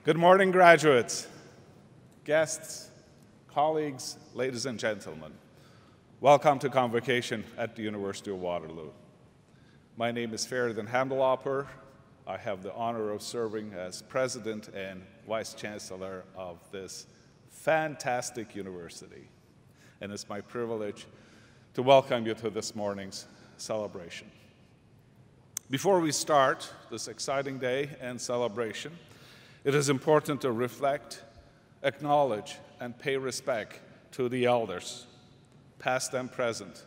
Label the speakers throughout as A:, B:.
A: Good morning, graduates, guests, colleagues, ladies and gentlemen. Welcome to Convocation at the University of Waterloo. My name is Feridun Hamdalapur. I have the honor of serving as President and Vice Chancellor of this fantastic university. And it's my privilege to welcome you to this morning's celebration. Before we start this exciting day and celebration, it is important to reflect, acknowledge, and pay respect to the elders, past and present,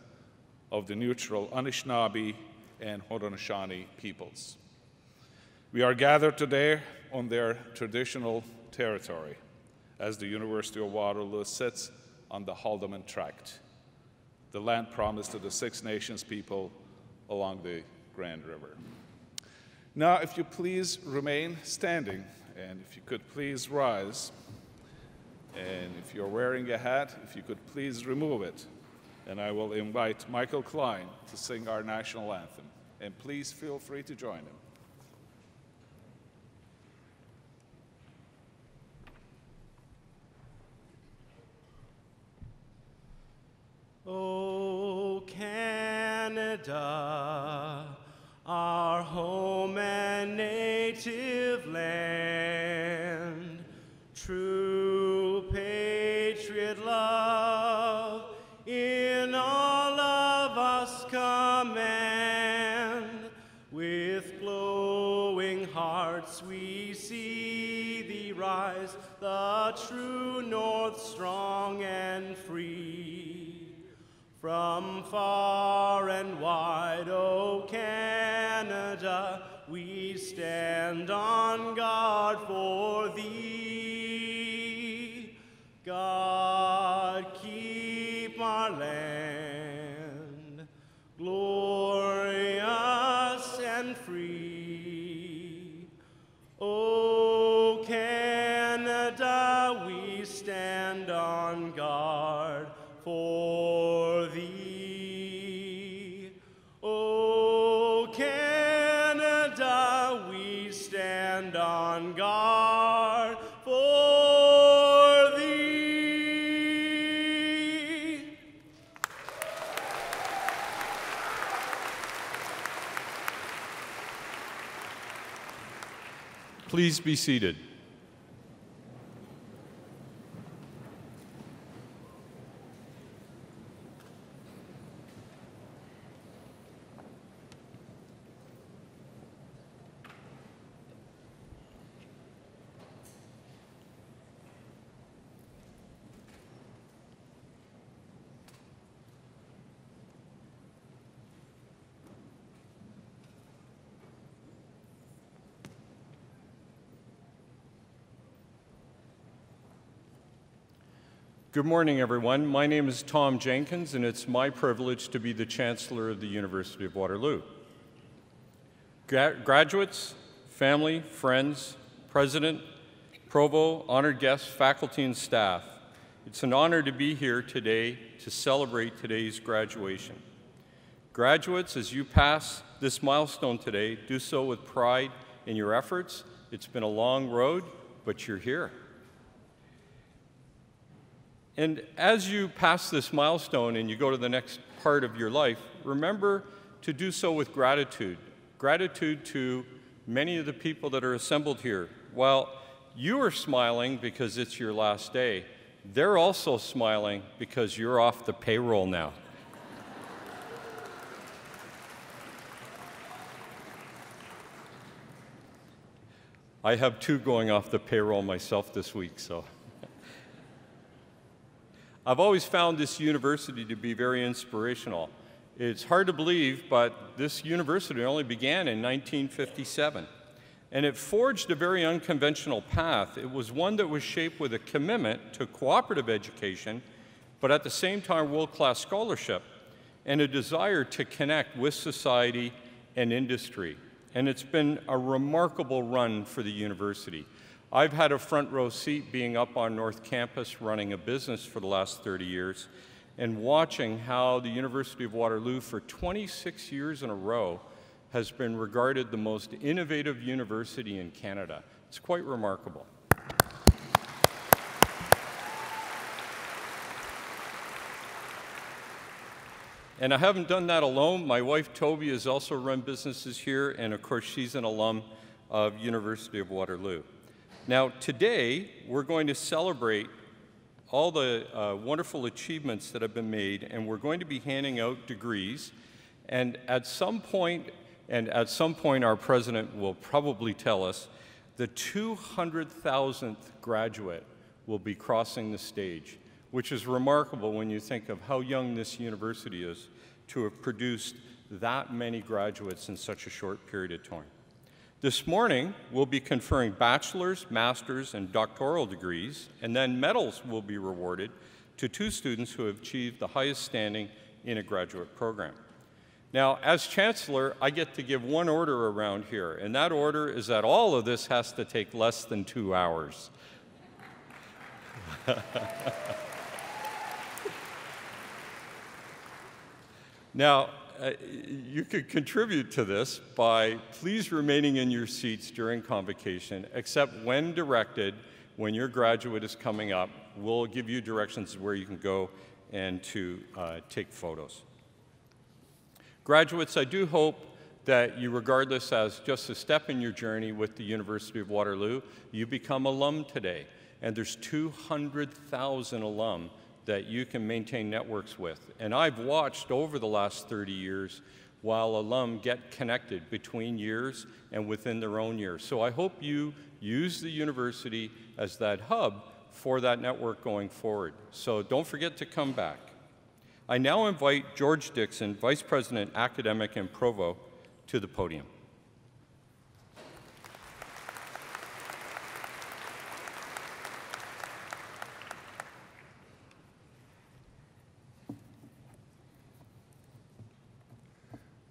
A: of the neutral Anishinaabe and Haudenosaunee peoples. We are gathered today on their traditional territory as the University of Waterloo sits on the Haldimand Tract, the land promised to the Six Nations people along the Grand River. Now, if you please remain standing, and if you could please rise, and if you're wearing a hat, if you could please remove it, and I will invite Michael Klein to sing our national anthem. And please feel free to join him.
B: O Canada, our home and native land, true patriot love in all of us command. With glowing hearts we see thee rise, the true north strong and free. From far and wide, O Canada, we stand on guard for thee. God, keep our land glorious and free. O Canada, we stand on guard for thee. O Canada, we stand on guard for thee.
C: Please be seated. Good morning, everyone. My name is Tom Jenkins, and it's my privilege to be the Chancellor of the University of Waterloo. Graduates, family, friends, President, Provost, honored guests, faculty, and staff, it's an honor to be here today to celebrate today's graduation. Graduates, as you pass this milestone today, do so with pride in your efforts. It's been a long road, but you're here. And as you pass this milestone and you go to the next part of your life, remember to do so with gratitude. Gratitude to many of the people that are assembled here. While you are smiling because it's your last day, they're also smiling because you're off the payroll now. I have two going off the payroll myself this week, so. I've always found this university to be very inspirational. It's hard to believe, but this university only began in 1957. And it forged a very unconventional path. It was one that was shaped with a commitment to cooperative education, but at the same time world-class scholarship, and a desire to connect with society and industry. And it's been a remarkable run for the university. I've had a front row seat being up on North Campus running a business for the last 30 years and watching how the University of Waterloo for 26 years in a row has been regarded the most innovative university in Canada. It's quite remarkable. And I haven't done that alone. My wife, Toby, has also run businesses here, and of course, she's an alum of University of Waterloo. Now, today, we're going to celebrate all the wonderful achievements that have been made, and we're going to be handing out degrees. And at some point, our president will probably tell us, the 200,000th graduate will be crossing the stage, which is remarkable when you think of how young this university is to have produced that many graduates in such a short period of time. This morning, we'll be conferring bachelor's, master's, and doctoral degrees, and then medals will be rewarded to 2 students who have achieved the highest standing in a graduate program. Now, as Chancellor, I get to give one order around here, and that order is that all of this has to take less than 2 hours. Now, you could contribute to this by please remaining in your seats during convocation, except when directed, when your graduate is coming up, we'll give you directions where you can go and to take photos. Graduates, I do hope that you regard this as just a step in your journey with the University of Waterloo. You become alum today, and there's 200,000 alum that you can maintain networks with. And I've watched over the last 30 years while alum get connected between years and within their own years. So I hope you use the university as that hub for that network going forward. So don't forget to come back. I now invite George Dixon, Vice President, Academic and Provost, to the podium.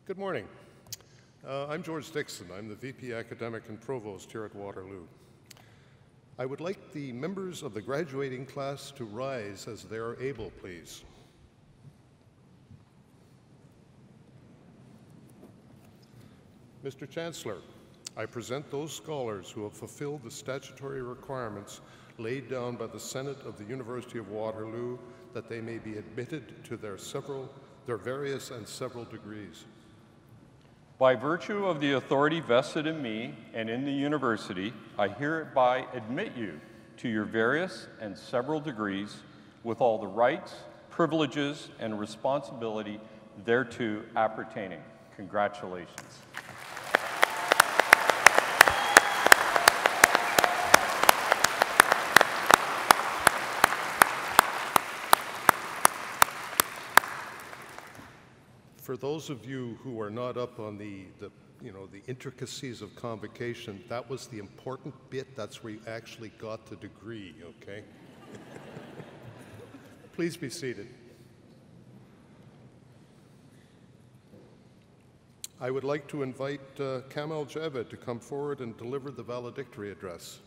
D: Good morning. I'm George Dixon. I'm the VP Academic and Provost here at Waterloo. I would like the members of the graduating class to rise as they are able, please. Mr. Chancellor, I present those scholars who have fulfilled the statutory requirements laid down by the Senate of the University of Waterloo that they may be admitted to their various and several degrees.
C: By virtue of the authority vested in me and in the university, I hereby admit you to your various and several degrees with all the rights, privileges, and responsibility thereto appertaining. Congratulations.
D: For those of you who are not up on the intricacies of convocation, that was the important bit. That's where you actually got the degree, okay? Please be seated. I would like to invite Kamal Javed to come forward and deliver the valedictory address.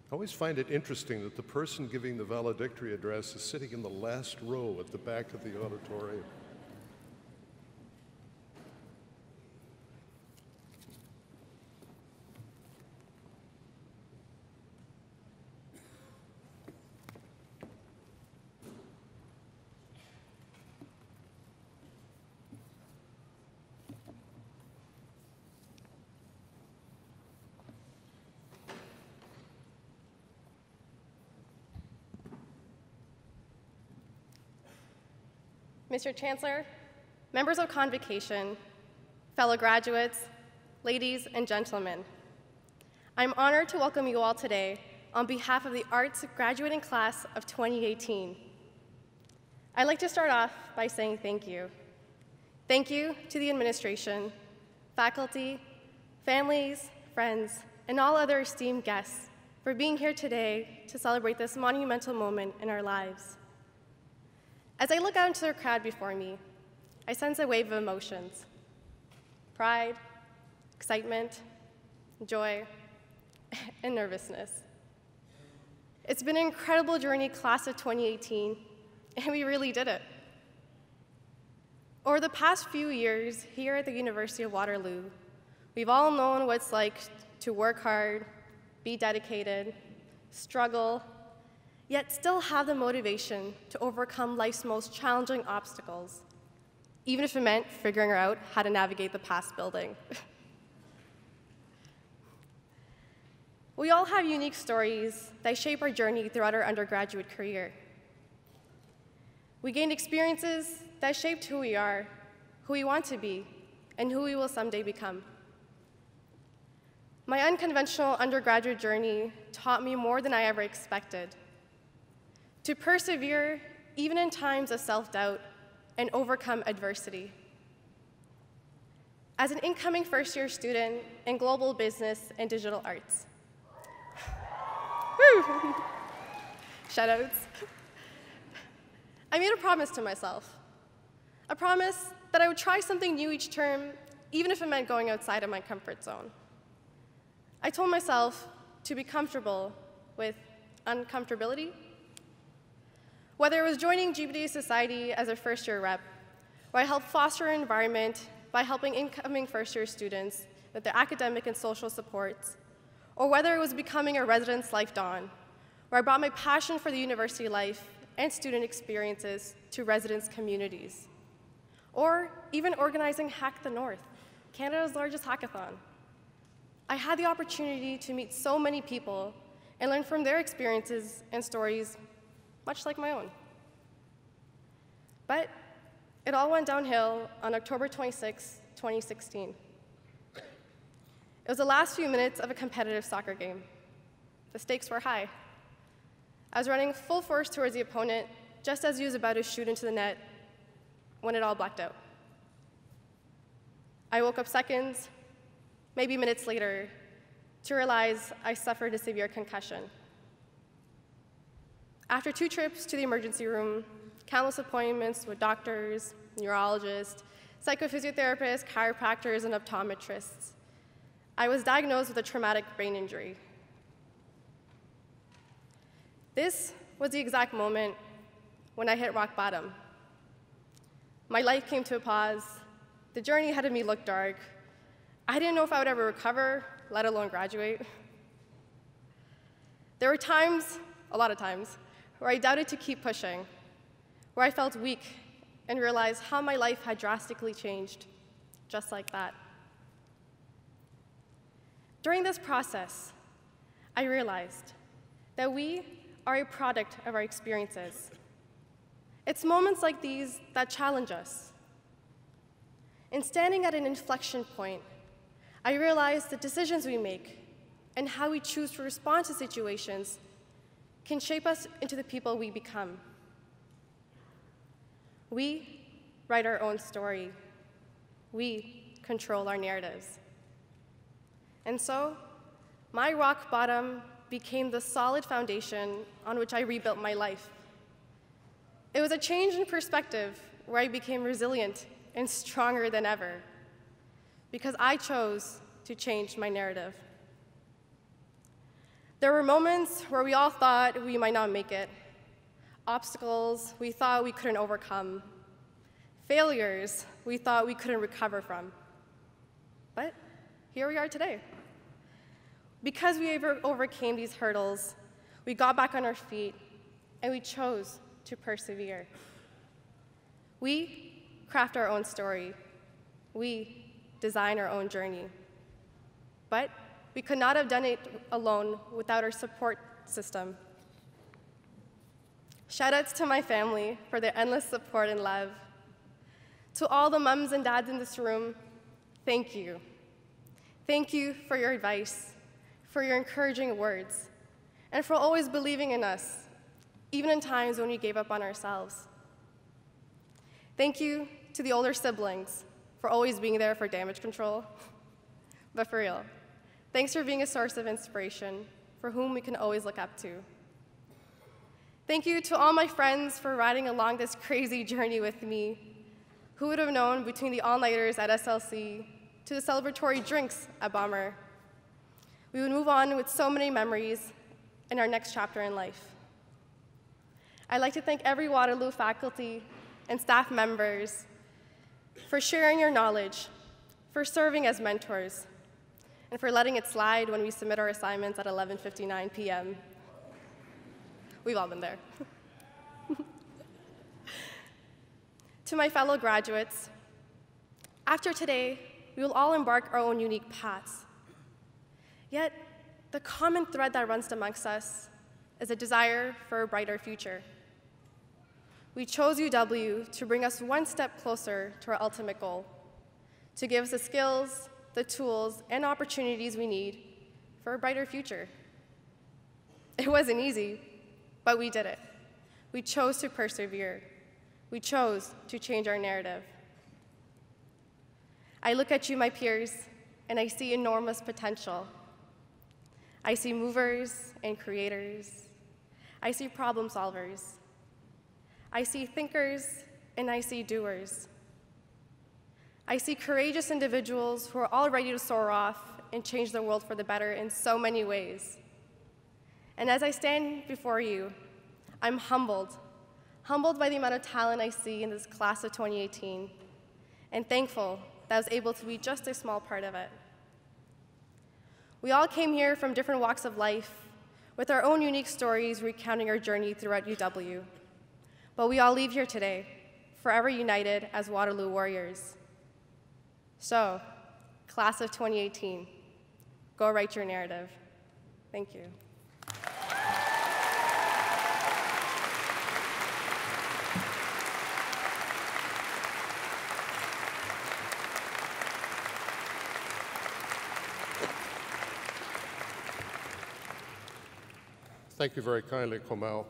D: I always find it interesting that the person giving the valedictory address is sitting in the last row at the back of the auditorium.
E: Mr. Chancellor, members of Convocation, fellow graduates, ladies and gentlemen, I'm honored to welcome you all today on behalf of the Arts graduating class of 2018. I'd like to start off by saying thank you. Thank you to the administration, faculty, families, friends, and all other esteemed guests for being here today to celebrate this monumental moment in our lives. As I look out into the crowd before me, I sense a wave of emotions: pride, excitement, joy, and nervousness. It's been an incredible journey, class of 2018, and we really did it. Over the past few years here at the University of Waterloo, We've all known what it's like to work hard, be dedicated, struggle, yet still have the motivation to overcome life's most challenging obstacles, even if it meant figuring out how to navigate the past building. We all have unique stories that shape our journey throughout our undergraduate career. We gained experiences that shaped who we are, who we want to be, and who we will someday become. My unconventional undergraduate journey taught me more than I ever expected. To persevere even in times of self-doubt and overcome adversity. As an incoming first-year student in global business and digital arts. Shoutouts. I made a promise to myself. A promise that I would try something new each term, even if it meant going outside of my comfort zone. I told myself to be comfortable with uncomfortability. Whether it was joining GBD Society as a first-year rep, where I helped foster an environment by helping incoming first-year students with their academic and social supports, or whether it was becoming a residence life dawn, where I brought my passion for the university life and student experiences to residence communities, or even organizing Hack the North, Canada's largest hackathon. I had the opportunity to meet so many people and learn from their experiences and stories, much like my own. But it all went downhill on October 26, 2016. It was the last few minutes of a competitive soccer game. The stakes were high. I was running full force towards the opponent just as he was about to shoot into the net when it all blacked out. I woke up seconds, maybe minutes later, to realize I suffered a severe concussion. After 2 trips to the emergency room, countless appointments with doctors, neurologists, psychophysiotherapists, chiropractors, and optometrists, I was diagnosed with a traumatic brain injury. This was the exact moment when I hit rock bottom. My life came to a pause. The journey ahead of me looked dark. I didn't know if I would ever recover, let alone graduate. There were times, a lot of times, where I doubted to keep pushing, where I felt weak and realized how my life had drastically changed, just like that. During this process, I realized that we are a product of our experiences. It's moments like these that challenge us. In standing at an inflection point, I realized the decisions we make and how we choose to respond to situations can shape us into the people we become. We write our own story. We control our narratives. And so, my rock bottom became the solid foundation on which I rebuilt my life. It was a change in perspective where I became resilient and stronger than ever because I chose to change my narrative. There were moments where we all thought we might not make it, obstacles we thought we couldn't overcome, failures we thought we couldn't recover from. But here we are today. Because we overcame these hurdles, we got back on our feet, and we chose to persevere. We craft our own story. We design our own journey. But we could not have done it alone without our support system. Shoutouts to my family for their endless support and love. To all the moms and dads in this room, thank you. Thank you for your advice, for your encouraging words, and for always believing in us, even in times when we gave up on ourselves. Thank you to the older siblings for always being there for damage control. But for real, thanks for being a source of inspiration for whom we can always look up to. Thank you to all my friends for riding along this crazy journey with me. Who would have known between the all-nighters at SLC to the celebratory drinks at Bomber? We would move on with so many memories in our next chapter in life. I'd like to thank every Waterloo faculty and staff members for sharing your knowledge, for serving as mentors, and for letting it slide when we submit our assignments at 11:59 p.m. We've all been there. To my fellow graduates, after today, we will all embark our own unique paths. Yet, the common thread that runs amongst us is a desire for a brighter future. We chose UW to bring us one step closer to our ultimate goal, to give us the skills, the tools, and opportunities we need for a brighter future. It wasn't easy, but we did it. We chose to persevere. We chose to change our narrative. I look at you, my peers, and I see enormous potential. I see movers and creators. I see problem solvers. I see thinkers, and I see doers. I see courageous individuals who are all ready to soar off and change the world for the better in so many ways. And as I stand before you, I'm humbled by the amount of talent I see in this class of 2018, and thankful that I was able to be just a small part of it. We all came here from different walks of life, with our own unique stories recounting our journey throughout UW. But we all leave here today, forever united as Waterloo Warriors. So, class of 2018, go write your narrative. Thank you.
D: Thank you very kindly, Komal.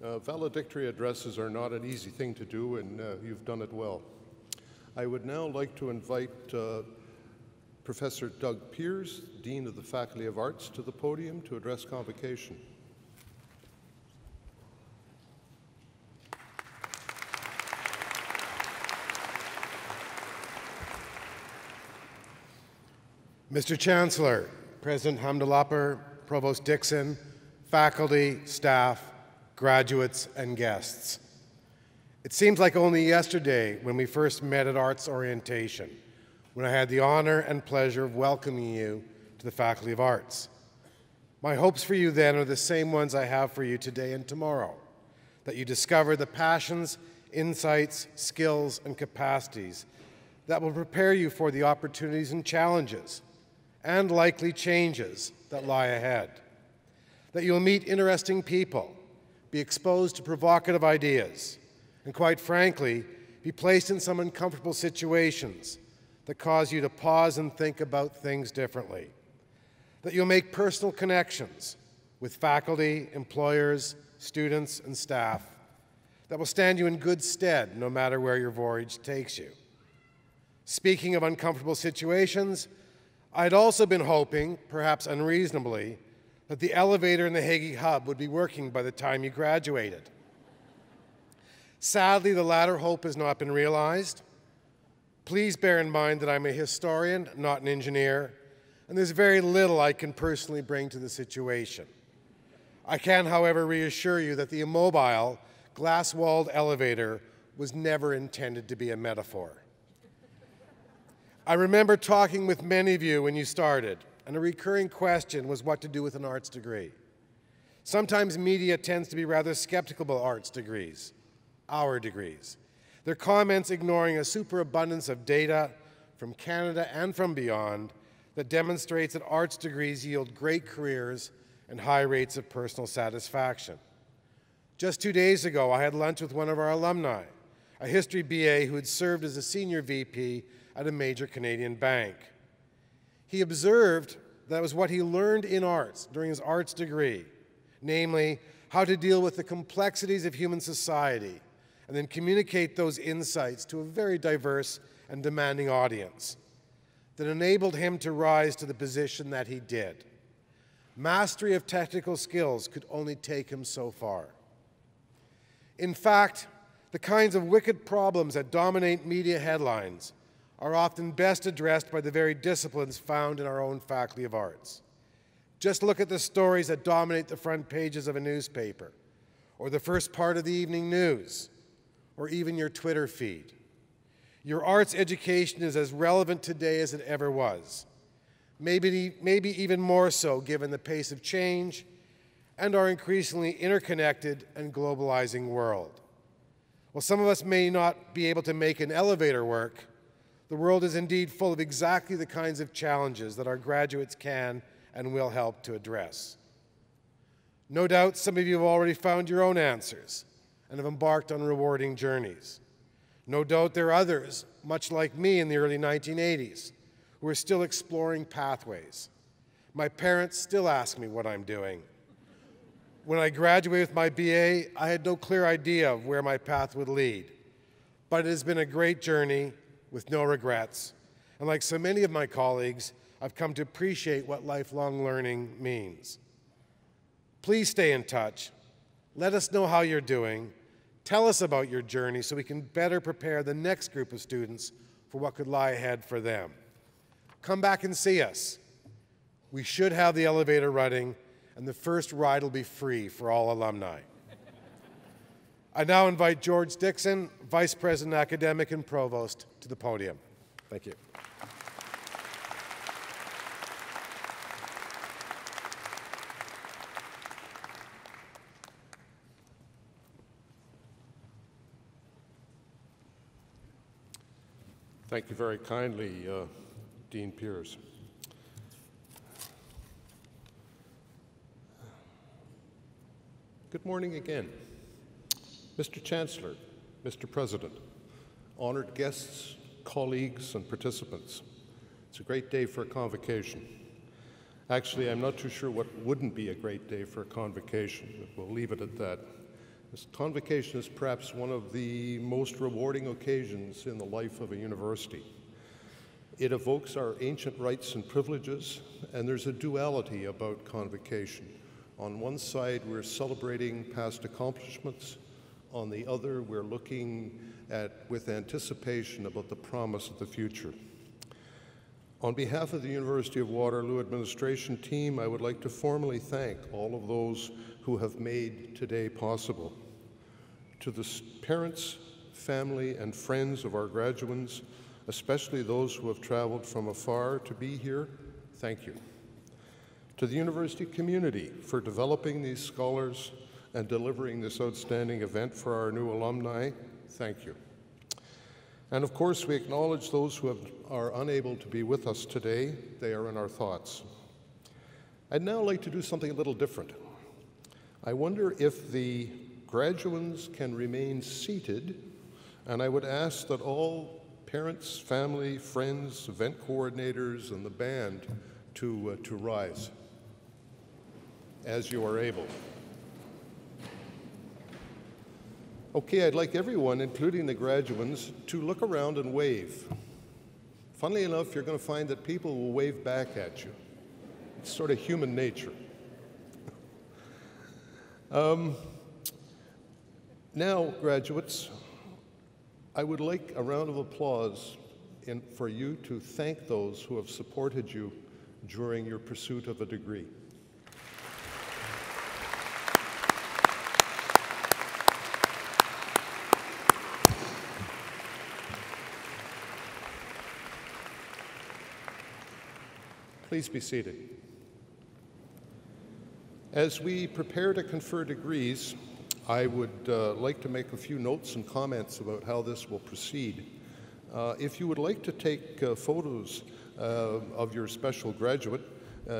D: Valedictory addresses are not an easy thing to do, and you've done it well. I would now like to invite Professor Doug Peers, Dean of the Faculty of Arts, to the podium to address Convocation.
F: Mr. Chancellor, President Hamdalapur, Provost Dixon, faculty, staff, graduates, and guests. It seems like only yesterday when we first met at Arts Orientation, when I had the honor and pleasure of welcoming you to the Faculty of Arts. My hopes for you then are the same ones I have for you today and tomorrow, that you discover the passions, insights, skills, and capacities that will prepare you for the opportunities and challenges and likely changes that lie ahead. That you'll meet interesting people, be exposed to provocative ideas, and quite frankly, be placed in some uncomfortable situations that cause you to pause and think about things differently. That you'll make personal connections with faculty, employers, students, and staff that will stand you in good stead no matter where your voyage takes you. Speaking of uncomfortable situations, I'd also been hoping, perhaps unreasonably, that the elevator in the Hagee Hub would be working by the time you graduated. Sadly, the latter hope has not been realized. Please bear in mind that I'm a historian, not an engineer, and there's very little I can personally bring to the situation. I can, however, reassure you that the immobile, glass-walled elevator was never intended to be a metaphor. I remember talking with many of you when you started, and a recurring question was what to do with an arts degree. Sometimes media tends to be rather skeptical about arts degrees, our degrees. Their comments ignoring a superabundance of data from Canada and from beyond that demonstrates that arts degrees yield great careers and high rates of personal satisfaction. Just 2 days ago, I had lunch with one of our alumni, a history BA who had served as a senior VP at a major Canadian bank. He observed that it was what he learned in arts during his arts degree, namely how to deal with the complexities of human society and then communicate those insights to a very diverse and demanding audience, that enabled him to rise to the position that he did. Mastery of technical skills could only take him so far. In fact, the kinds of wicked problems that dominate media headlines are often best addressed by the very disciplines found in our own Faculty of Arts. Just look at the stories that dominate the front pages of a newspaper, or the first part of the evening news, or even your Twitter feed. Your arts education is as relevant today as it ever was. maybe even more so given the pace of change and our increasingly interconnected and globalizing world. While some of us may not be able to make an elevator work, the world is indeed full of exactly the kinds of challenges that our graduates can and will help to address. No doubt some of you have already found your own answers and have embarked on rewarding journeys. No doubt there are others, much like me in the early 1980s, who are still exploring pathways. My parents still ask me what I'm doing. When I graduated with my BA, I had no clear idea of where my path would lead. But it has been a great journey with no regrets. And like so many of my colleagues, I've come to appreciate what lifelong learning means. Please stay in touch. Let us know how you're doing. Tell us about your journey so we can better prepare the next group of students for what could lie ahead for them. Come back and see us. We should have the elevator running, and the first ride will be free for all alumni. I now invite George Dixon, Vice President Academic and Provost, to the podium. Thank you.
D: Thank you very kindly, Dean Pierce. Good morning again. Mr. Chancellor, Mr. President, honored guests, colleagues, and participants. It's a great day for a convocation. Actually, I'm not too sure what wouldn't be a great day for a convocation, but we'll leave it at that. This convocation is perhaps one of the most rewarding occasions in the life of a university. It evokes our ancient rights and privileges, and there's a duality about convocation. On one side, we're celebrating past accomplishments. On the other, we're looking with anticipation about the promise of the future. On behalf of the University of Waterloo administration team, I would like to formally thank all of those who have made today possible. To the parents, family, and friends of our graduates, especially those who have traveled from afar to be here, thank you. To the university community for developing these scholars and delivering this outstanding event for our new alumni, thank you. And of course, we acknowledge those who are unable to be with us today. They are in our thoughts. I'd now like to do something a little different. I wonder if the graduands can remain seated, and I would ask that all parents, family, friends, event coordinators, and the band to rise as you are able. Okay, I'd like everyone, including the graduands, to look around and wave. Funnily enough, you're going to find that people will wave back at you. It's sort of human nature. Now, graduates, I would like a round of applause for you to thank those who have supported you during your pursuit of a degree. Please be seated. As we prepare to confer degrees, I would like to make a few notes and comments about how this will proceed. If you would like to take photos of your special graduate,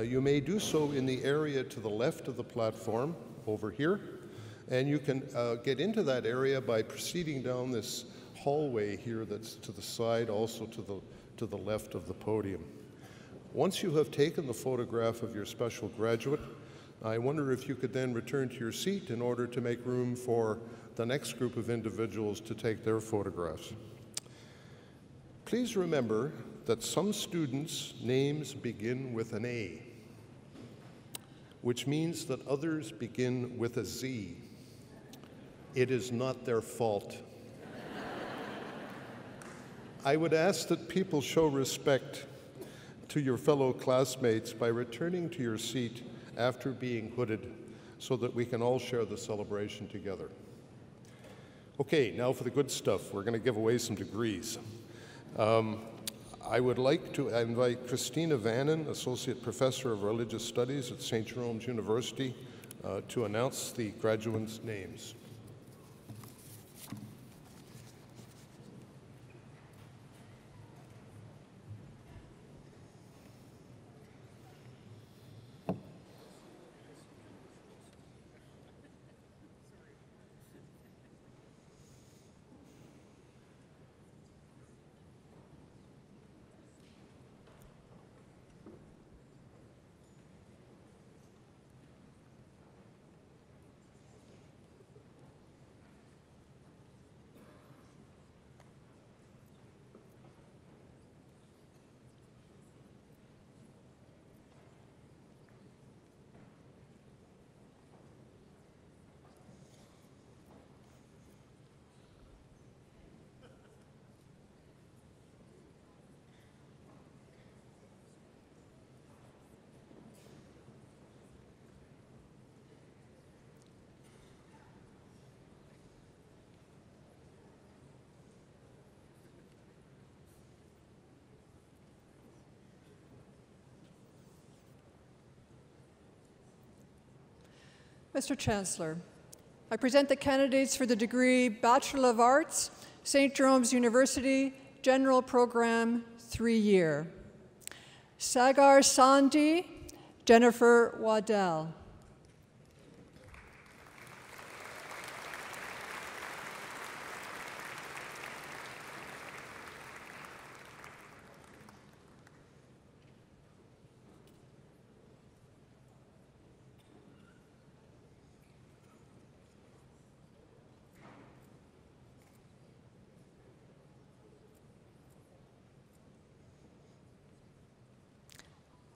D: you may do so in the area to the left of the platform over here, and you can get into that area by proceeding down this hallway here that's to the side, also to the left of the podium. Once you have taken the photograph of your special graduate, I wonder if you could then return to your seat in order to make room for the next group of individuals to take their photographs. Please remember that some students' names begin with an A, which means that others begin with a Z. It is not their fault. I would ask that people show respect to your fellow classmates by returning to your seat after being hooded so that we can all share the celebration together. Okay, now for the good stuff. We're going to give away some degrees. I would like to invite Christina Vannon, Associate Professor of Religious Studies at St. Jerome's University, to announce the graduates' names.
G: Mr. Chancellor, I present the candidates for the degree Bachelor of Arts, St. Jerome's University, General Program, 3-year. Sagar Sandhi, Jennifer Waddell.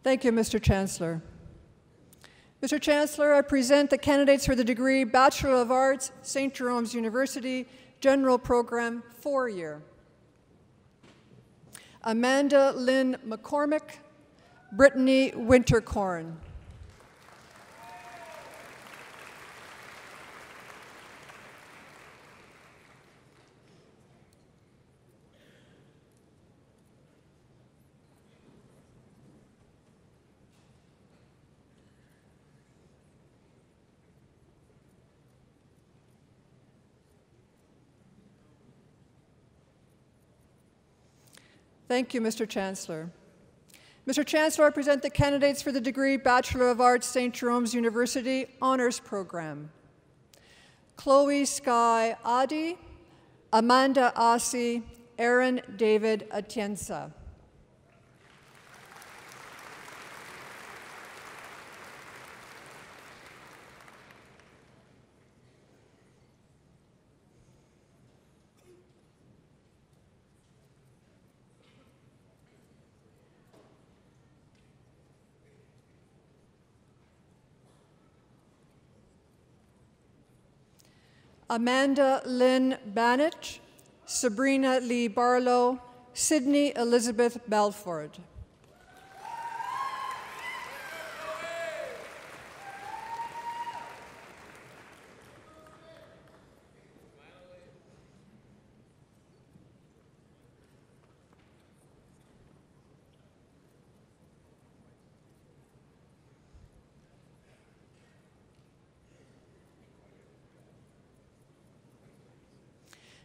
G: Thank you, Mr. Chancellor. Mr. Chancellor, I present the candidates for the degree Bachelor of Arts, St. Jerome's University, General Program, 4-year. Amanda Lynn McCormick, Brittany Winterkorn. Thank you, Mr. Chancellor. Mr. Chancellor, I present the candidates for the degree Bachelor of Arts, St. Jerome's University Honors Program. Chloe Sky Adi, Amanda Asi, Aaron David Atienza. Amanda Lynn Banich, Sabrina Lee Barlow, Sydney Elizabeth Belford.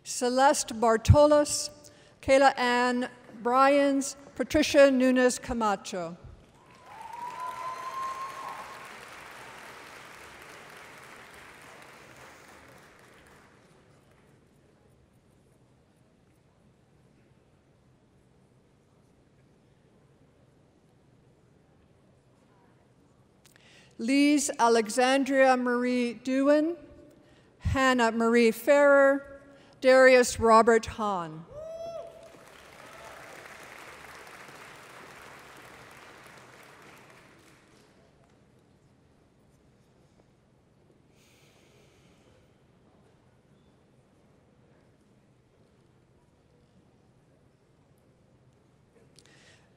G: Celeste Bartolos, Kayla Ann Bryans, Patricia Nunes Camacho. Lise Alexandria Marie Dewan, Hannah Marie Ferrer, Darius Robert Hahn.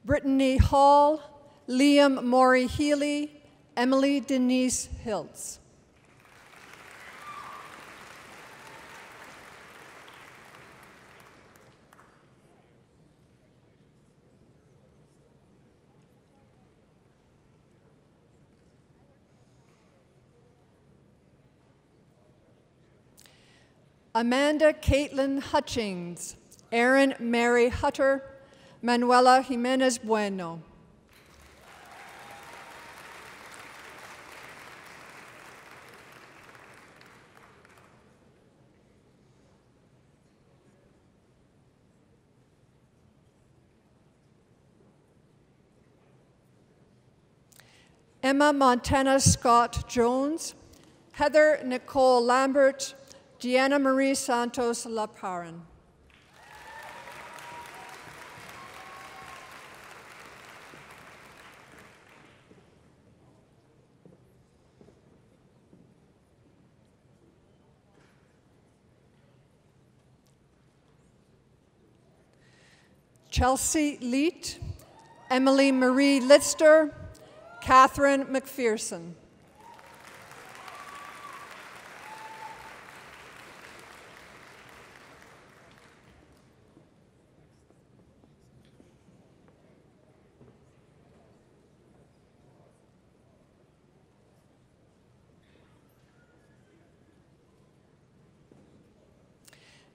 G: Brittany Hall, Liam Maury Healy, Emily Denise Hiltz. Amanda Caitlin Hutchings, Erin Mary Hutter, Manuela Jimenez Bueno. Emma Montana Scott Jones, Heather Nicole Lambert, Deanna Marie Santos Laparan. Chelsea Leet, Emily Marie Litster, Catherine McPherson.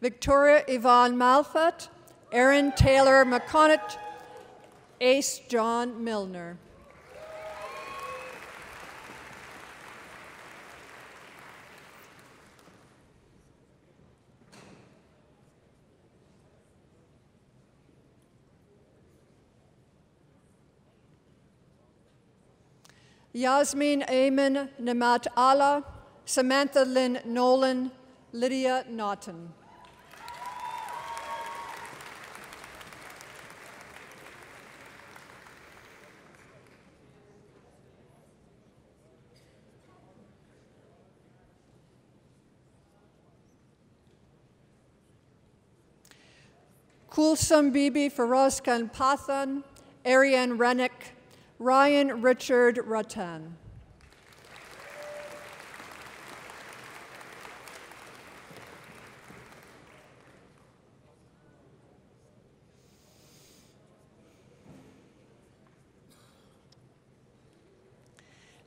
G: Victoria Yvonne Malfat, Erin Taylor McConnett, Ace John Milner. Yasmin Ayman Namat Allah, Samantha Lynn Nolan, Lydia Naughton. Kulsum Bibi Feroz Khan Pathan, Ariane Rennick, Ryan Richard Rattan.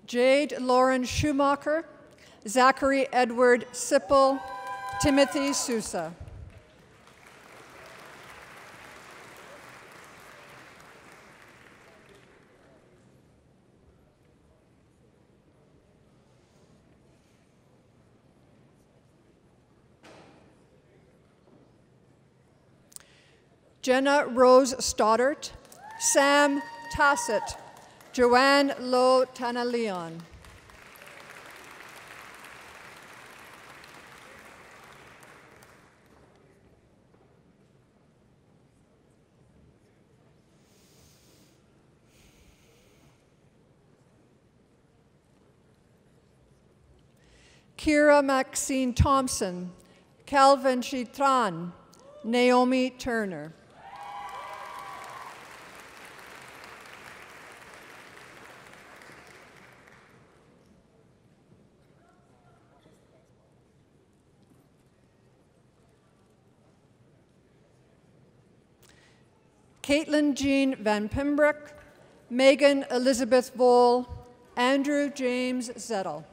G: Jade Lauren Schumacher, Zachary Edward Sipple, Timothy Sousa. Jenna Rose Stoddart, Sam Tassett, Joanne Lo Tanaleon. Kira Maxine Thompson, Calvin Chitran, Naomi Turner. Caitlin Jean Van Pembroke, Megan Elizabeth Vole, Andrew James Zettel.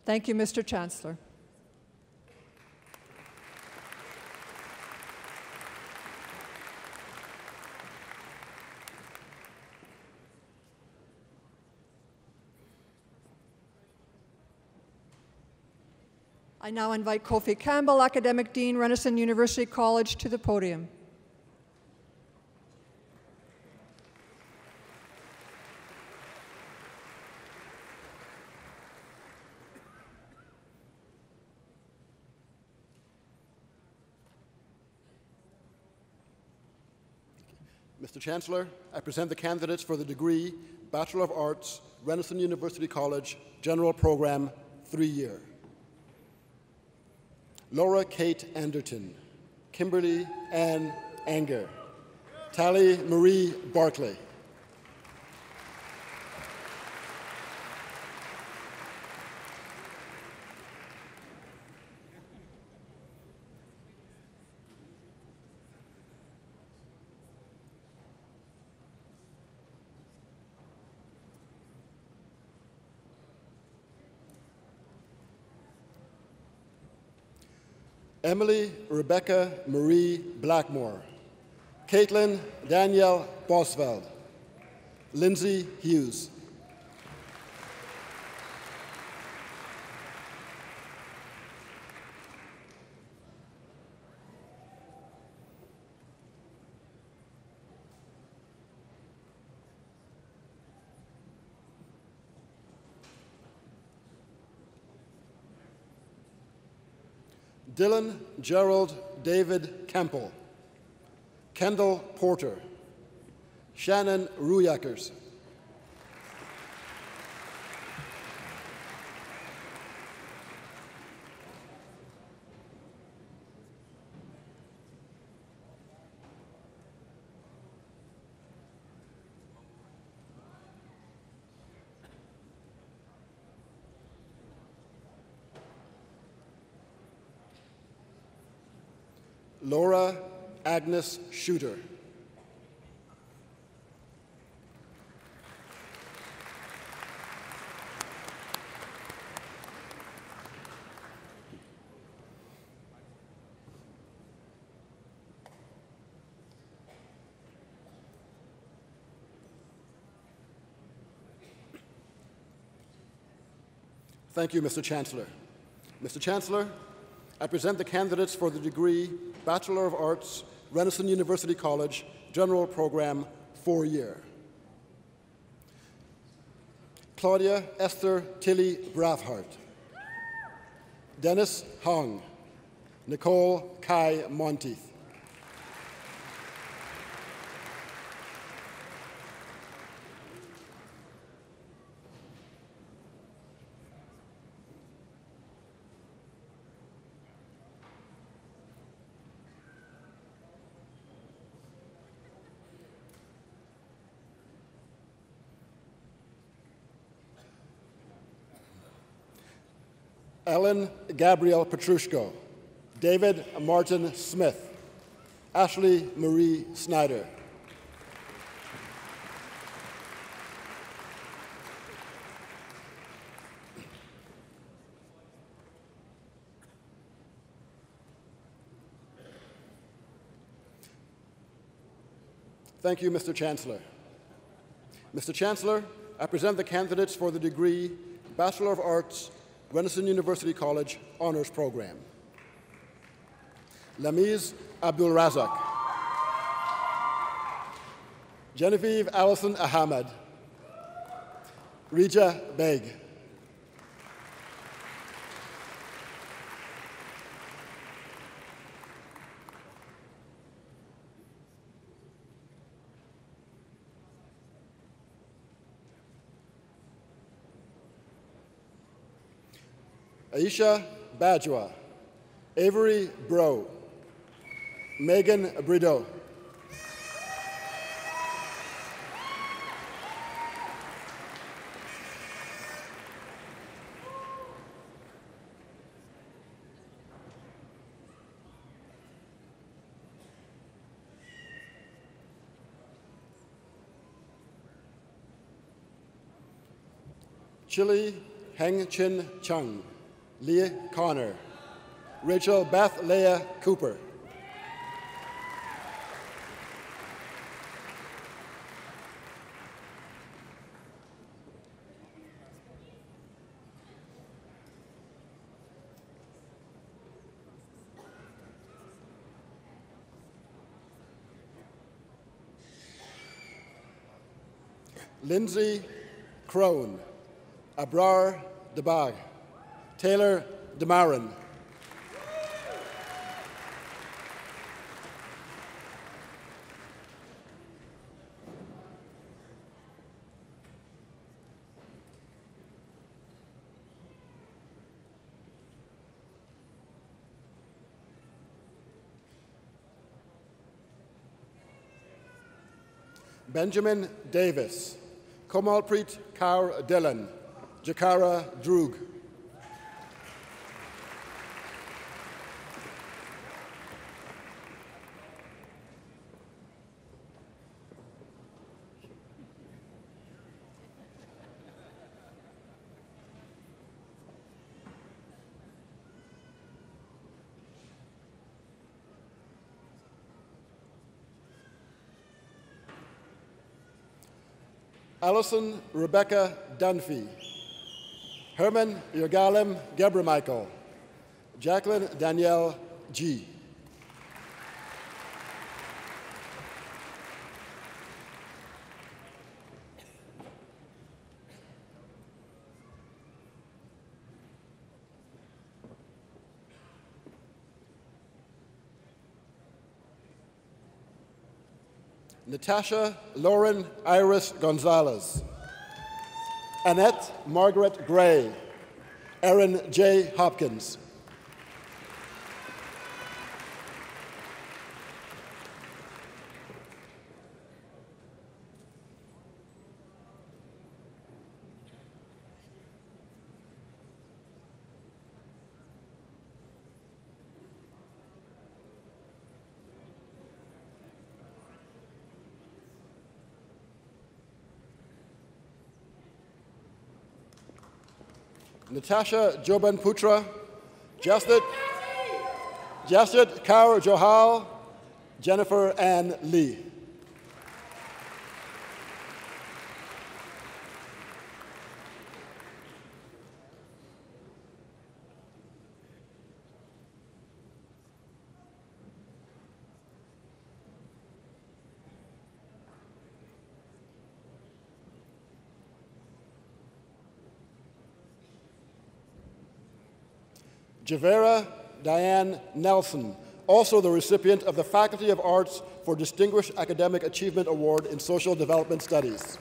G: Thank you, Mr. Chancellor. I now invite Kofi Campbell, Academic Dean, Renison University College, to the podium.
H: Mr. Chancellor, I present the candidates for the degree Bachelor of Arts, Renison University College, General Program, 3-year. Laura Kate Anderton, Kimberly Ann Anger, Tally Marie Barclay. Emily Rebecca Marie Blackmore. Caitlin Danielle Bosveld. Lindsay Hughes. Dylan Gerald David Campbell. Kendall Porter. Shannon Ruyackers. Laura Agnes Shooter. Thank you, Mr. Chancellor. Mr. Chancellor, I present the candidates for the degree Bachelor of Arts, Renison University College, General Program, 4-year. Claudia Esther Tilly Braffhart. Dennis Hong. Nicole Kai Monteith. Ellen Gabrielle Petrushko. David Martin Smith. Ashley Marie Snyder. Thank you, Mr. Chancellor. Mr. Chancellor, I present the candidates for the degree Bachelor of Arts, Renison University College Honors Program. Lamiz Abdul Razak. Genevieve Allison Ahmed. Rija Beg. Aisha Bajwa. Avery Bro. Megan Brideau. Chili Heng Chin Chung. Leah Connor. Rachel Beth Leah Cooper. Lindsay Crone. Abrar Debag. Taylor Demarin. Benjamin Davis, Komalpreet Kaur Dillon, Jakara Droog. Alison Rebecca Dunphy, Herman Yergalem Gebremichael, Jacqueline Danielle G. Natasha Lauren Iris Gonzalez, Annette Margaret Gray, Erin J. Hopkins. Natasha Joban Putra, Jastit Kaur Johal, Jennifer Ann Lee. Javera Diane Nelson, also the recipient of the Faculty of Arts for Distinguished Academic Achievement Award in Social Development Studies.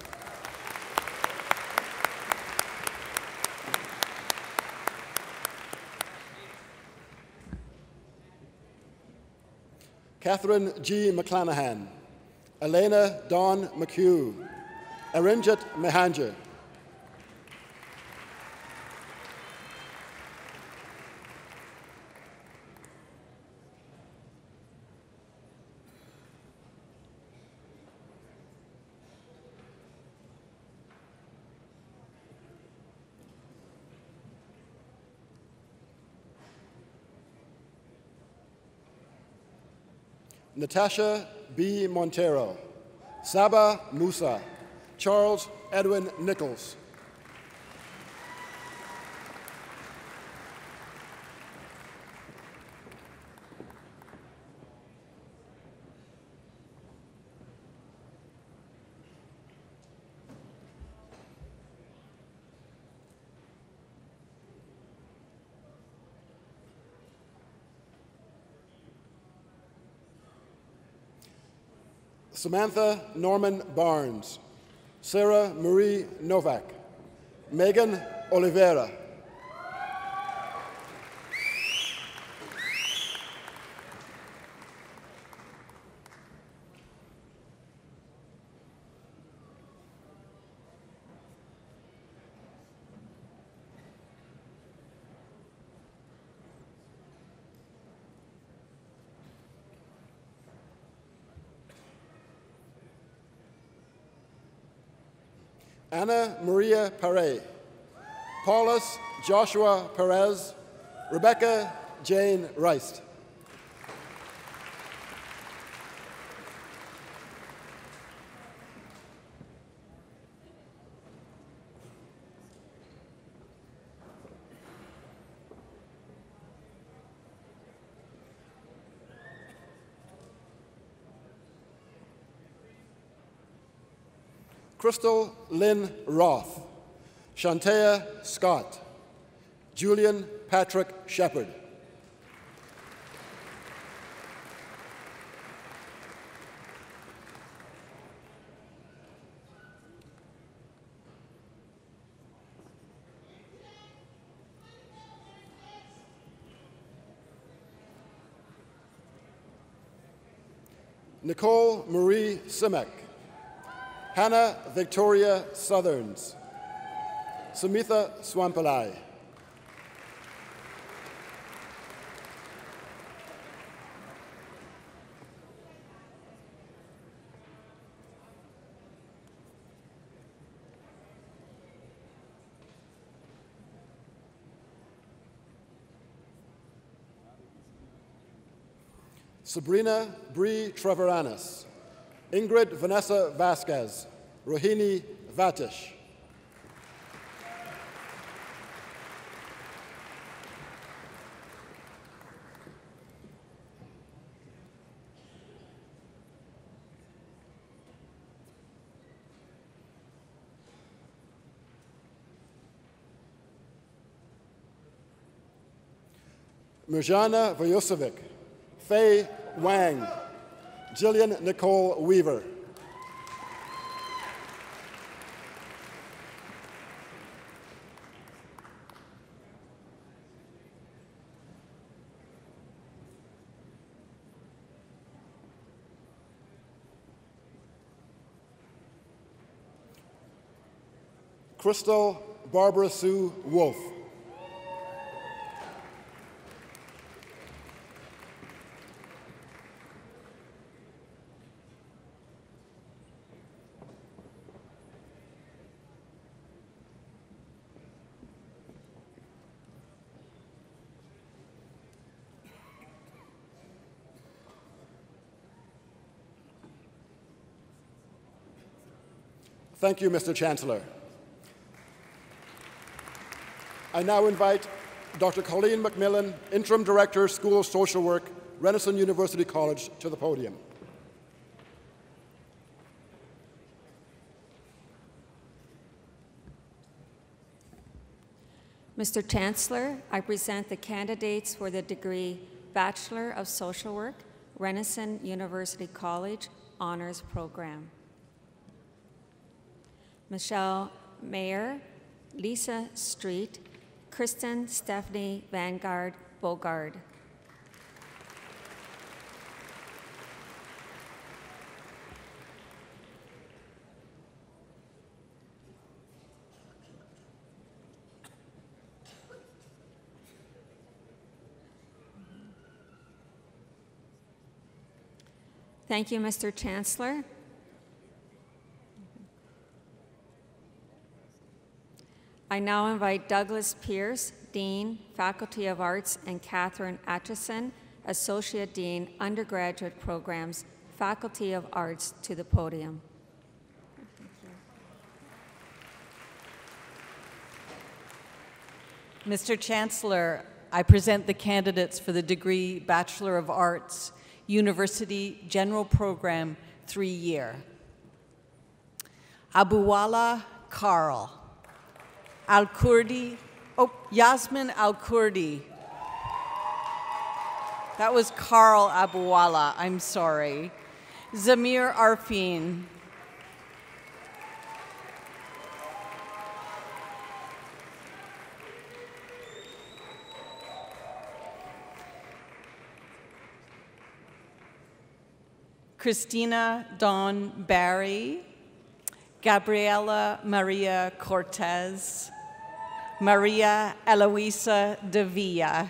H: Catherine G. McClanahan, Elena Dawn McHugh, Arinjit Mehanja, Natasha B. Montero, Saba Musa, Charles Edwin Nichols, Samantha Norman Barnes, Sarah Marie Novak, Megan Oliveira, Anna Maria Pare, Paulus Joshua Perez, Rebecca Jane Reist. Crystal Lynn Roth, Shantea Scott, Julian Patrick Shepard. Nicole Marie Simek, Hannah Victoria Southerns, Sumitha Swampalai, Sabrina Bree Trevoranis, Ingrid Vanessa Vasquez, Rohini Vatish, Mirjana Vojosevic, Faye Wang, Jillian Nicole Weaver, Crystal Barbara Sue Wolf, Thank you, Mr. Chancellor. I now invite Dr. Colleen McMillan, Interim Director, School of Social Work, Renison University College, to the podium.
I: Mr. Chancellor, I present the candidates for the degree Bachelor of Social Work, Renison University College, Honors Program. Michelle Mayer, Lisa Street, Kristen Stephanie Vanguard Bogard. Thank you, Mr. Chancellor. I now invite Douglas Pierce, Dean, Faculty of Arts, and Catherine Atchison, Associate Dean, Undergraduate Programs, Faculty of Arts, to the podium.
J: Mr. Chancellor, I present the candidates for the degree Bachelor of Arts, University General Program, 3-year. Abuwala Carl. Al-Kurdi, Yasmin Al-Kurdi. That was Carl Abuwala, I'm sorry. Zamir Arfin. Christina Dawn Barry. Gabriela Maria Cortez, Maria Eloisa de Villa.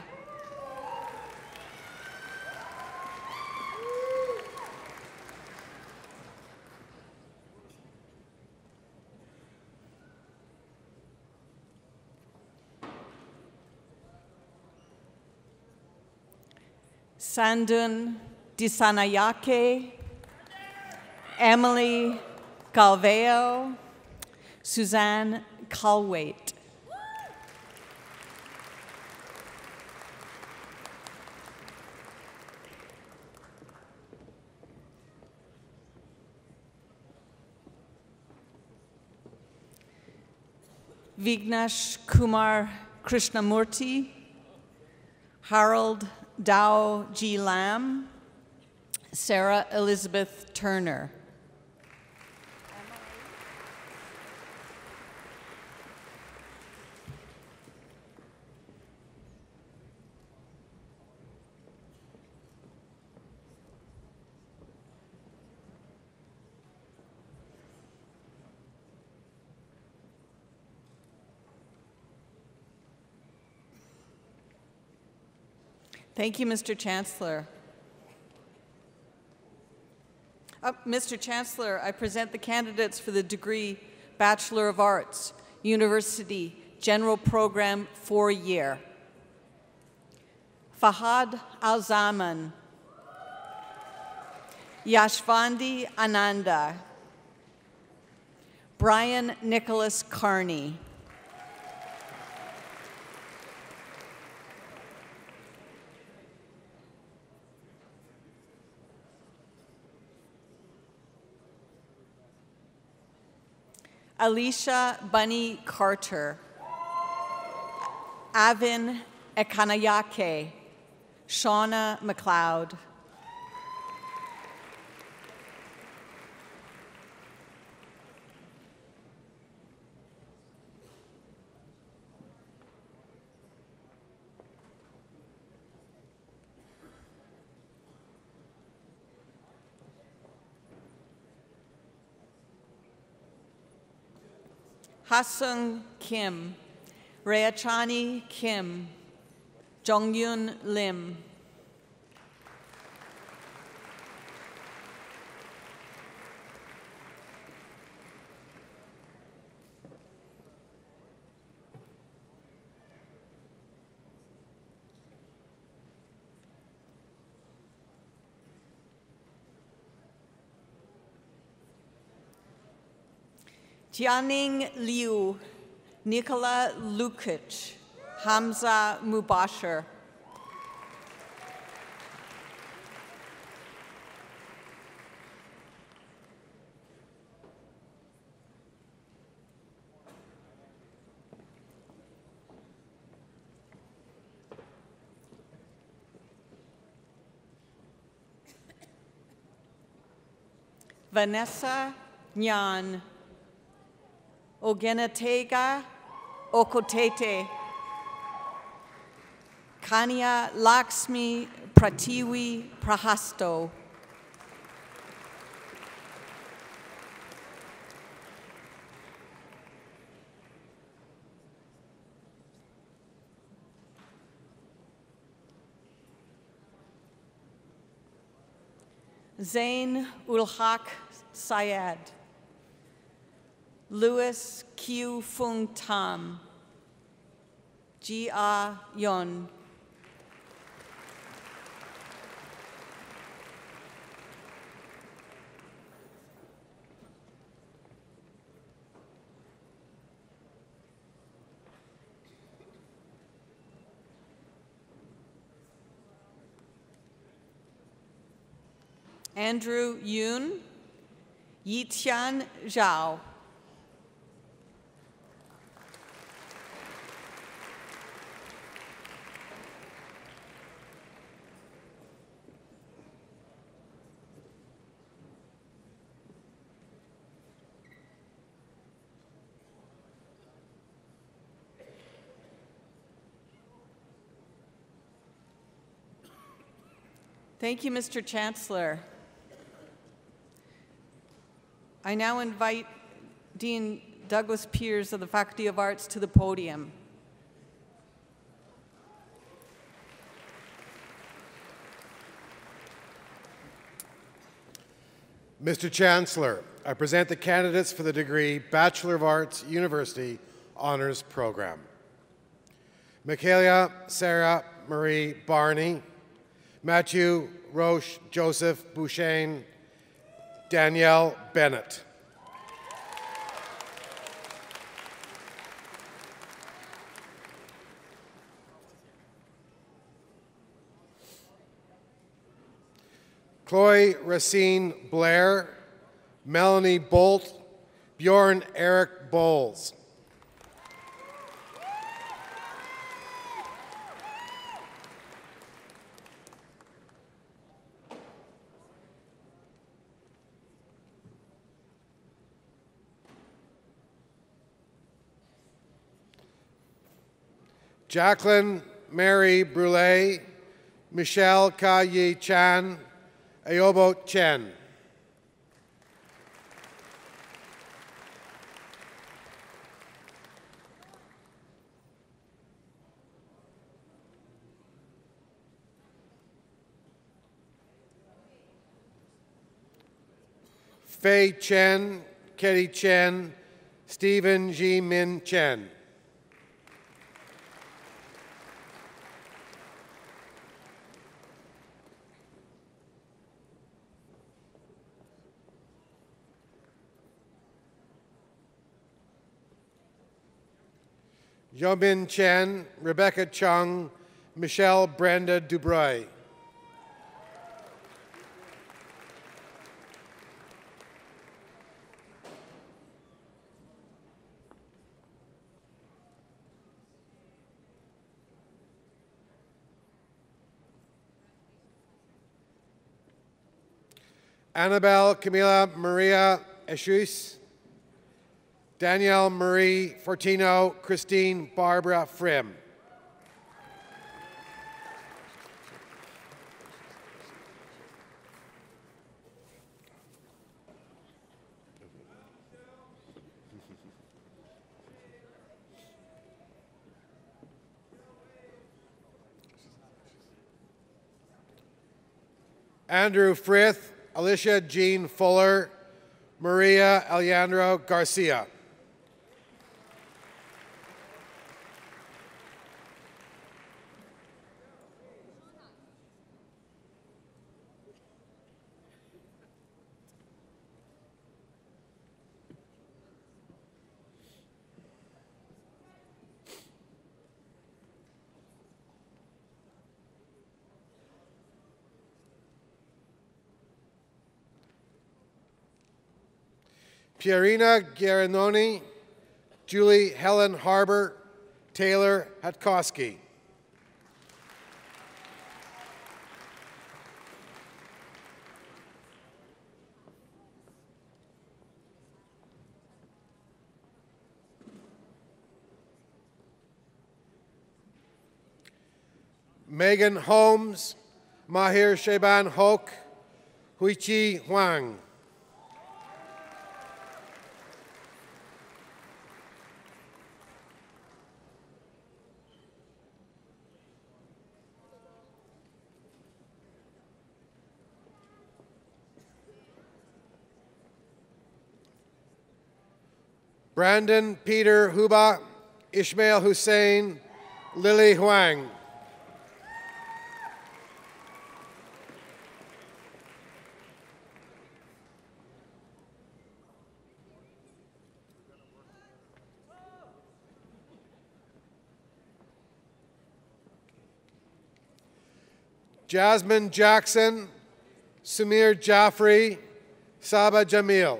J: Sandun Disanayake, Emily Calveo, Suzanne Calwait. Vignesh Kumar Krishnamurti, Harold Dow G. Lam, Sarah Elizabeth Turner. Thank you, Mr. Chancellor. Mr. Chancellor, I present the candidates for the degree Bachelor of Arts, University, General Program, 4-year. Fahad Al-Zaman, Yashvandi Ananda, Brian Nicholas Carney, Alicia Bunny Carter, Avin Ekanayake, Shauna McLeod, Hasung Kim, Rayachani Kim, Jongyun Lim, Jianing Liu, Nikola Lukic, Hamza Mubashir, Vanessa Nyan, Ogenatega Okotete, Kanya Lakshmi Pratiwi Prahasto, Zain ul Haq Syed, Louis Q. Fung Tam, Jia Yon, Andrew Yoon, Yitian Zhao, Thank you, Mr. Chancellor. I now invite Dean Douglas Peers of the Faculty of Arts to the podium.
F: Mr. Chancellor, I present the candidates for the degree Bachelor of Arts, University Honors Program. Michaela Sarah Marie Barney, Matthew Roche Joseph Bouchain, Danielle Bennett. Chloe Racine Blair, Melanie Bolt, Bjorn Eric Bowles. Jacqueline Mary Brule, Michelle Ka-Yi Chan, Ayobo Chen. Fei Chen, Ketty Chen, Stephen Ji Min Chen. Yomin Chen, Rebecca Chung, Michelle Brenda Dubreuil. Annabelle Camila Maria Eschus, Danielle Marie Fortino, Christine Barbara Frim. Andrew Frith, Alicia Jean Fuller, Maria Alejandro Garcia. Pierina Garanoni, Julie Helen Harbour, Taylor Hatkowski. Megan Holmes, Mahir Sheban Hok, Huichi Huang. Brandon Peter Huba, Ishmael Hussein, Lily Huang. Jasmine Jackson, Samir Jaffrey, Saba Jamil.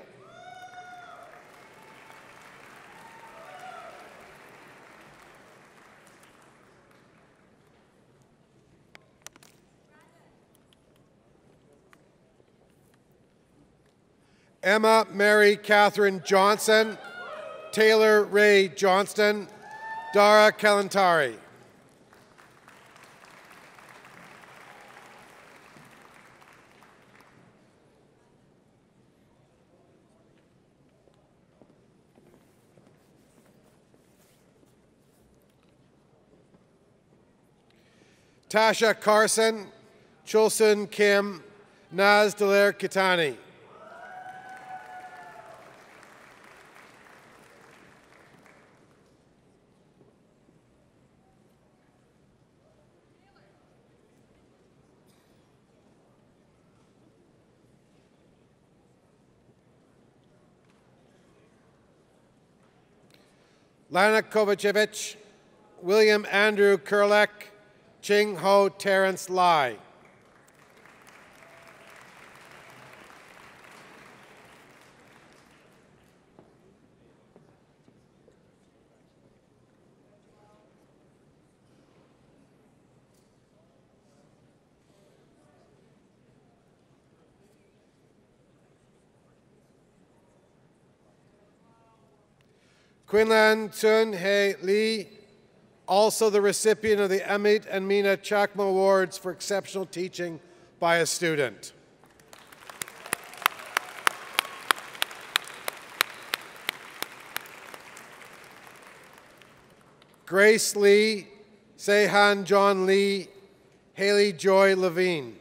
F: Emma Mary Catherine Johnson, Taylor Ray Johnston, Dara Kalantari. Tasha Carson, Chulsun Kim, Naz Daler Kitani. Lana Kovacevic, William Andrew Kurlek, Ching Ho Terrence Lai. Quinlan Tsun He Lee, also the recipient of the Amit and Meena Chakma Awards for exceptional teaching by a student. Grace Lee, Sehan John Lee, Haley Joy Levine.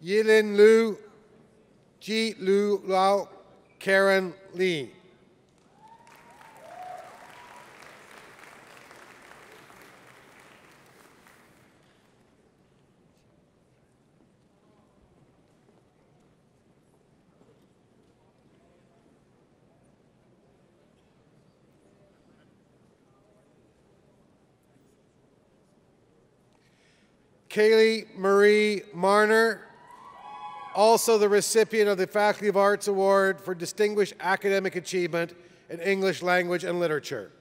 F: Yilin Lu, Ji Lu Lao, Karen Lee. Kaylee Marie Marner, also the recipient of the Faculty of Arts Award for Distinguished Academic Achievement in English Language and Literature.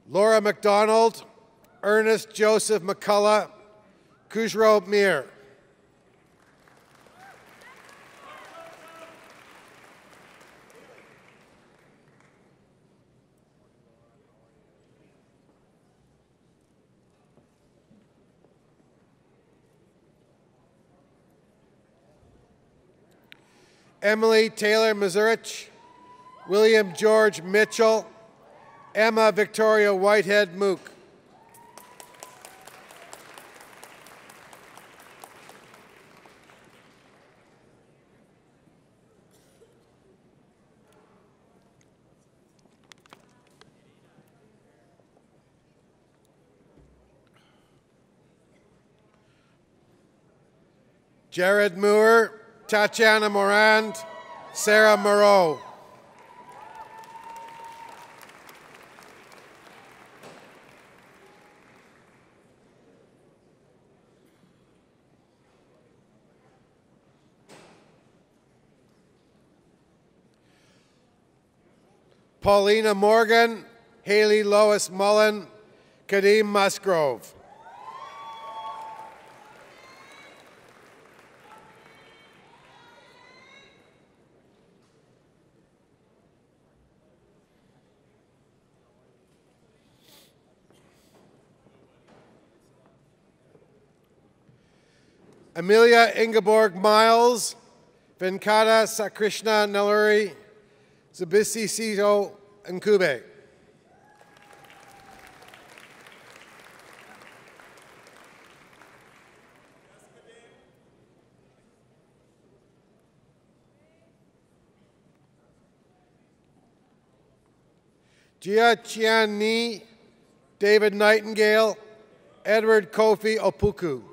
F: Laura McDonald, Ernest Joseph McCullough, Kujro Mir. Emily Taylor Mazurich, William George Mitchell, Emma Victoria Whitehead Mook. Jared Moore, Tatiana Morand, Sarah Moreau. Paulina Morgan, Haley Lois Mullen, Kadeem Musgrove. Amelia Ingeborg Miles, Venkata Sakrishna Naluri, Zabisi Sito Nkube. Jia Chian Ni, David Nightingale, Edward Kofi Opuku.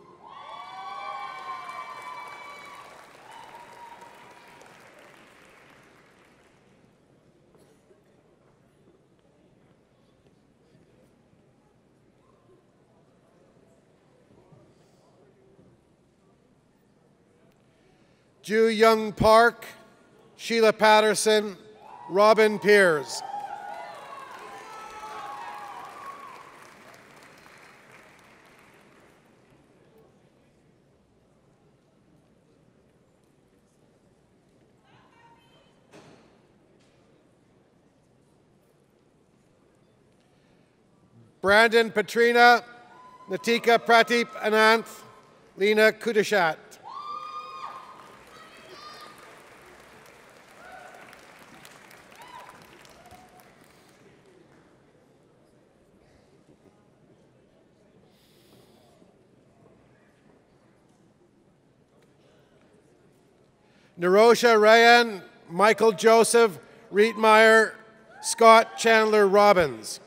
F: Ju Young Park, Sheila Patterson, Robin Piers. Brandon Petrina, Natika Pratip Ananth, Lena Kudashat. Nerosha Rayan, Michael Joseph Rietmeyer, Scott Chandler Robbins.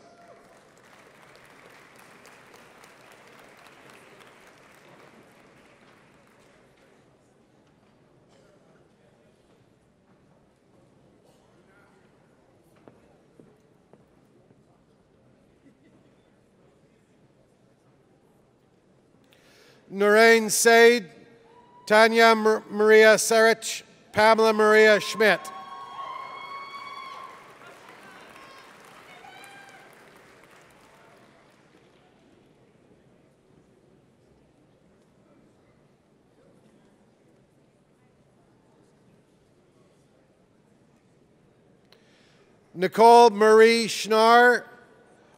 F: Narain Said, Tanya Maria Sarich, Pamela Maria Schmidt. Nicole Marie Schnarr,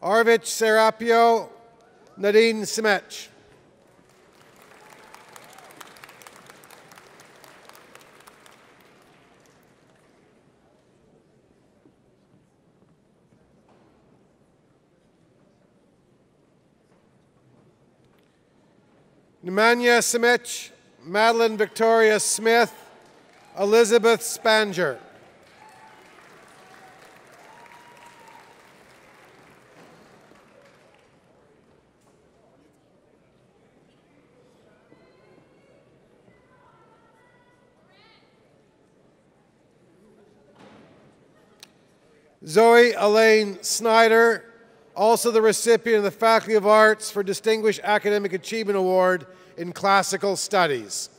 F: Arvich Serapio, Nadine Simech. Nemanja Simic, Madeline Victoria Smith, Elizabeth Spanger. Zoe Elaine Snyder, also the recipient of the Faculty of Arts for Distinguished Academic Achievement Award in Classical Studies.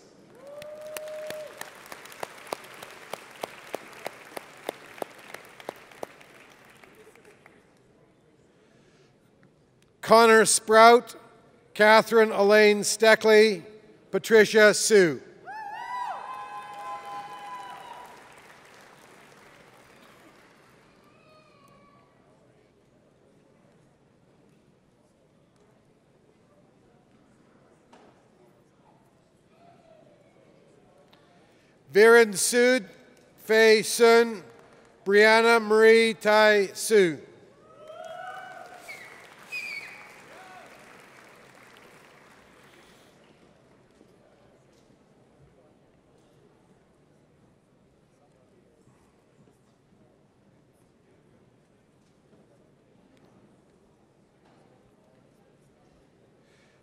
F: Connor Sprout, Catherine Elaine Steckley, Patricia Sue. Viren Sood, Fei Sun, Brianna Marie Tai Su.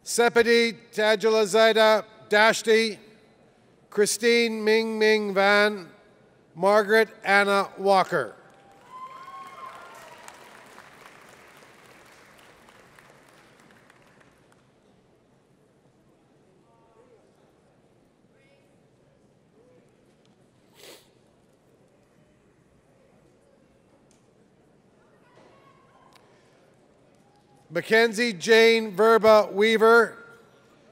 F: Sepidi Tajulazaida Dashti, Christine Ming Ming Van, Margaret Anna Walker. Mackenzie Jane Verba Weaver,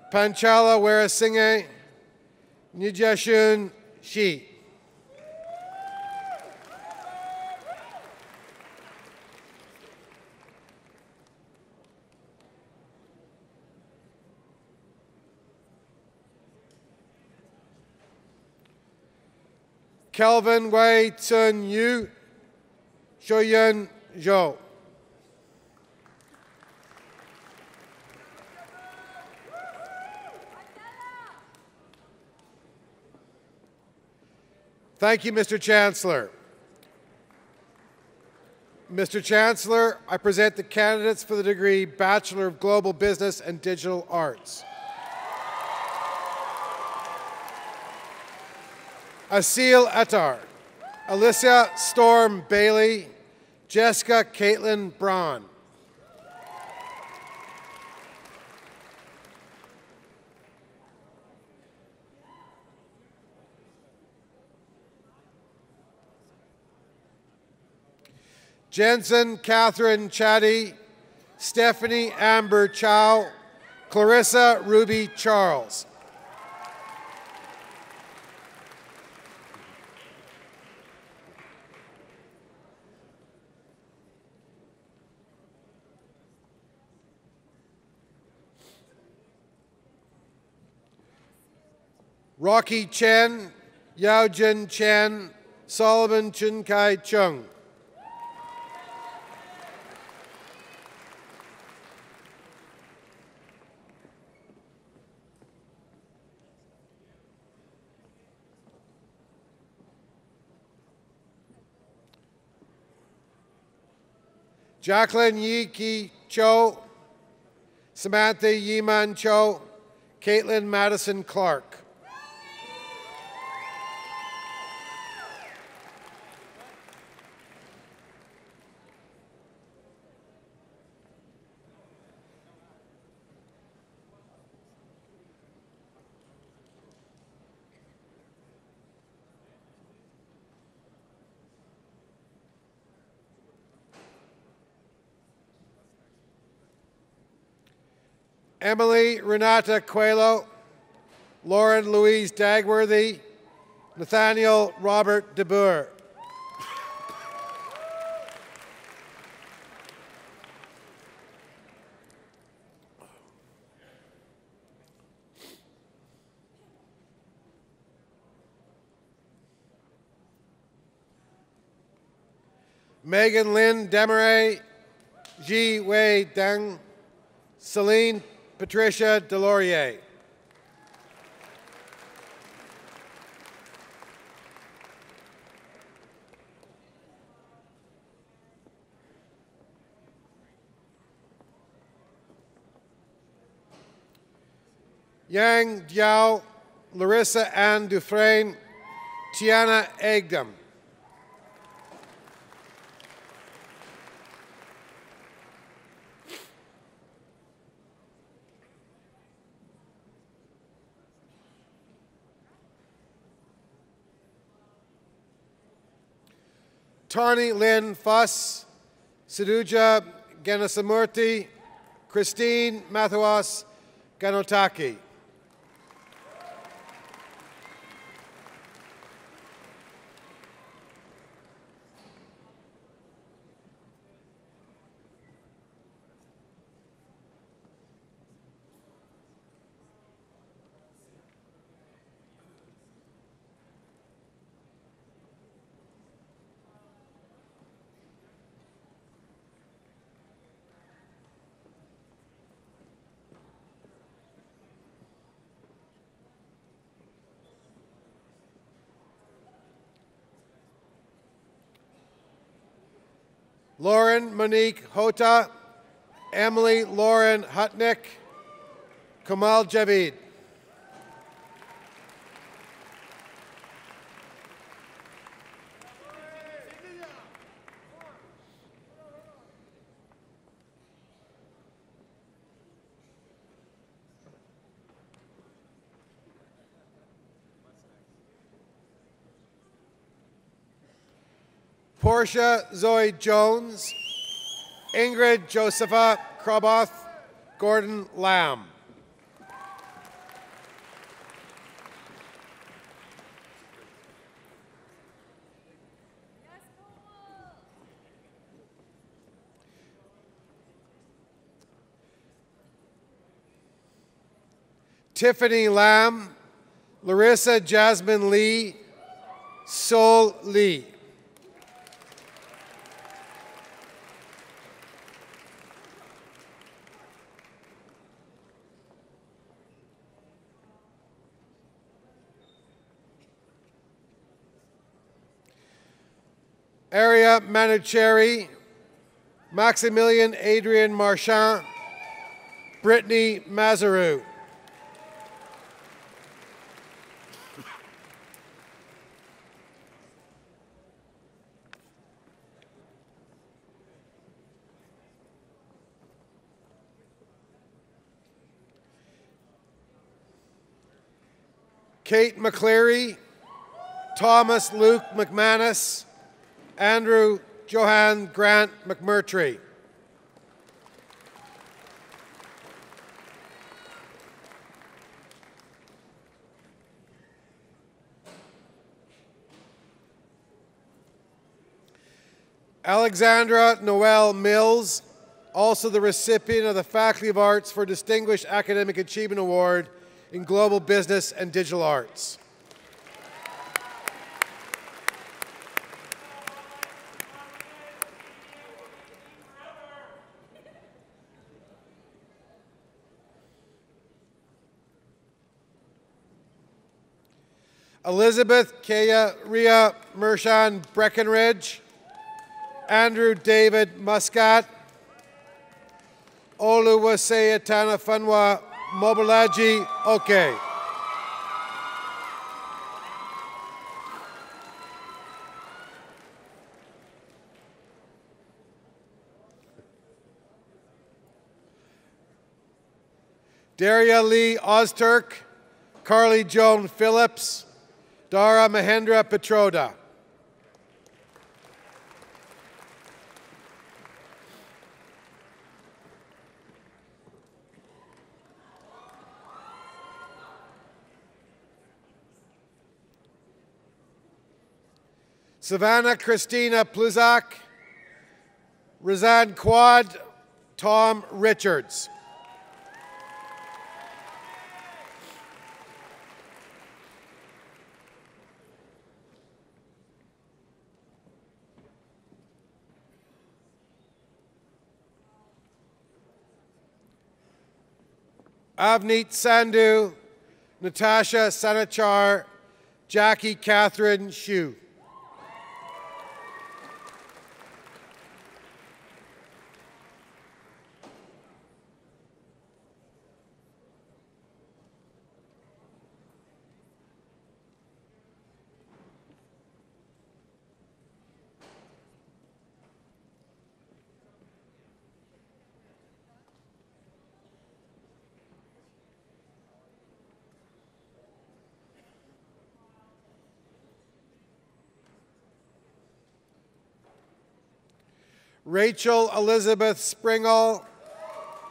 F: Panchala Weerasinghe, Nijashun Shi. Kelvin Wei Tsun Yu, Shoyun Zhou. Thank you, Mr. Chancellor. Mr. Chancellor, I present the candidates for the degree Bachelor of Global Business and Digital Arts. Asil Attar, Alicia Storm Bailey, Jessica Caitlin Braun. Jensen Catherine Chatty, Stephanie Amber Chow, Clarissa Ruby Charles. Rocky Chen, Yaojin Chen, Solomon Chun Kai Chung. Jacqueline Yi Ki Cho, Samantha Yiman Cho, Caitlin Madison Clark. Emily Renata Coelho, Lauren Louise Dagworthy, Nathaniel Robert DeBoer. Megan Lynn Demaray, Ji Wei Deng, Celine Patricia Delorier. Yang Diao, Larissa Ann Dufresne, Tiana Egdom. Tarni Lynn Fuss, Siduja Ganasamurthy, Christine Mathuas Ganotaki. Lauren Monique Hota, Emily Lauren Hutnick, Kamal Javid. Portia Zoe Jones, Ingrid Josepha Kroboth, Gordon Lamb. Tiffany Lamb, Larissa Jasmine Lee, Sol Lee. Aria Manucheri, Maximilian Adrian Marchand, Brittany Mazaru. Kate McCleary, Thomas Luke McManus, Andrew Johan Grant McMurtry. Alexandra Noel Mills, also the recipient of the Faculty of Arts for Distinguished Academic Achievement Award in Global Business and Digital Arts. Elizabeth Kaya Ria Mershan Breckenridge, Andrew David Muscat, Oluwaseyatana Funwa Mobolaji Oke. Daria Lee Ozturk, Carly Joan Phillips, Dara Mahendra Petroda. Savannah Christina Pluzak, Razan Quad, Tom Richards. Avneet Sandhu, Natasha Sanachar, Jackie Catherine Shu. Rachel Elizabeth Springall,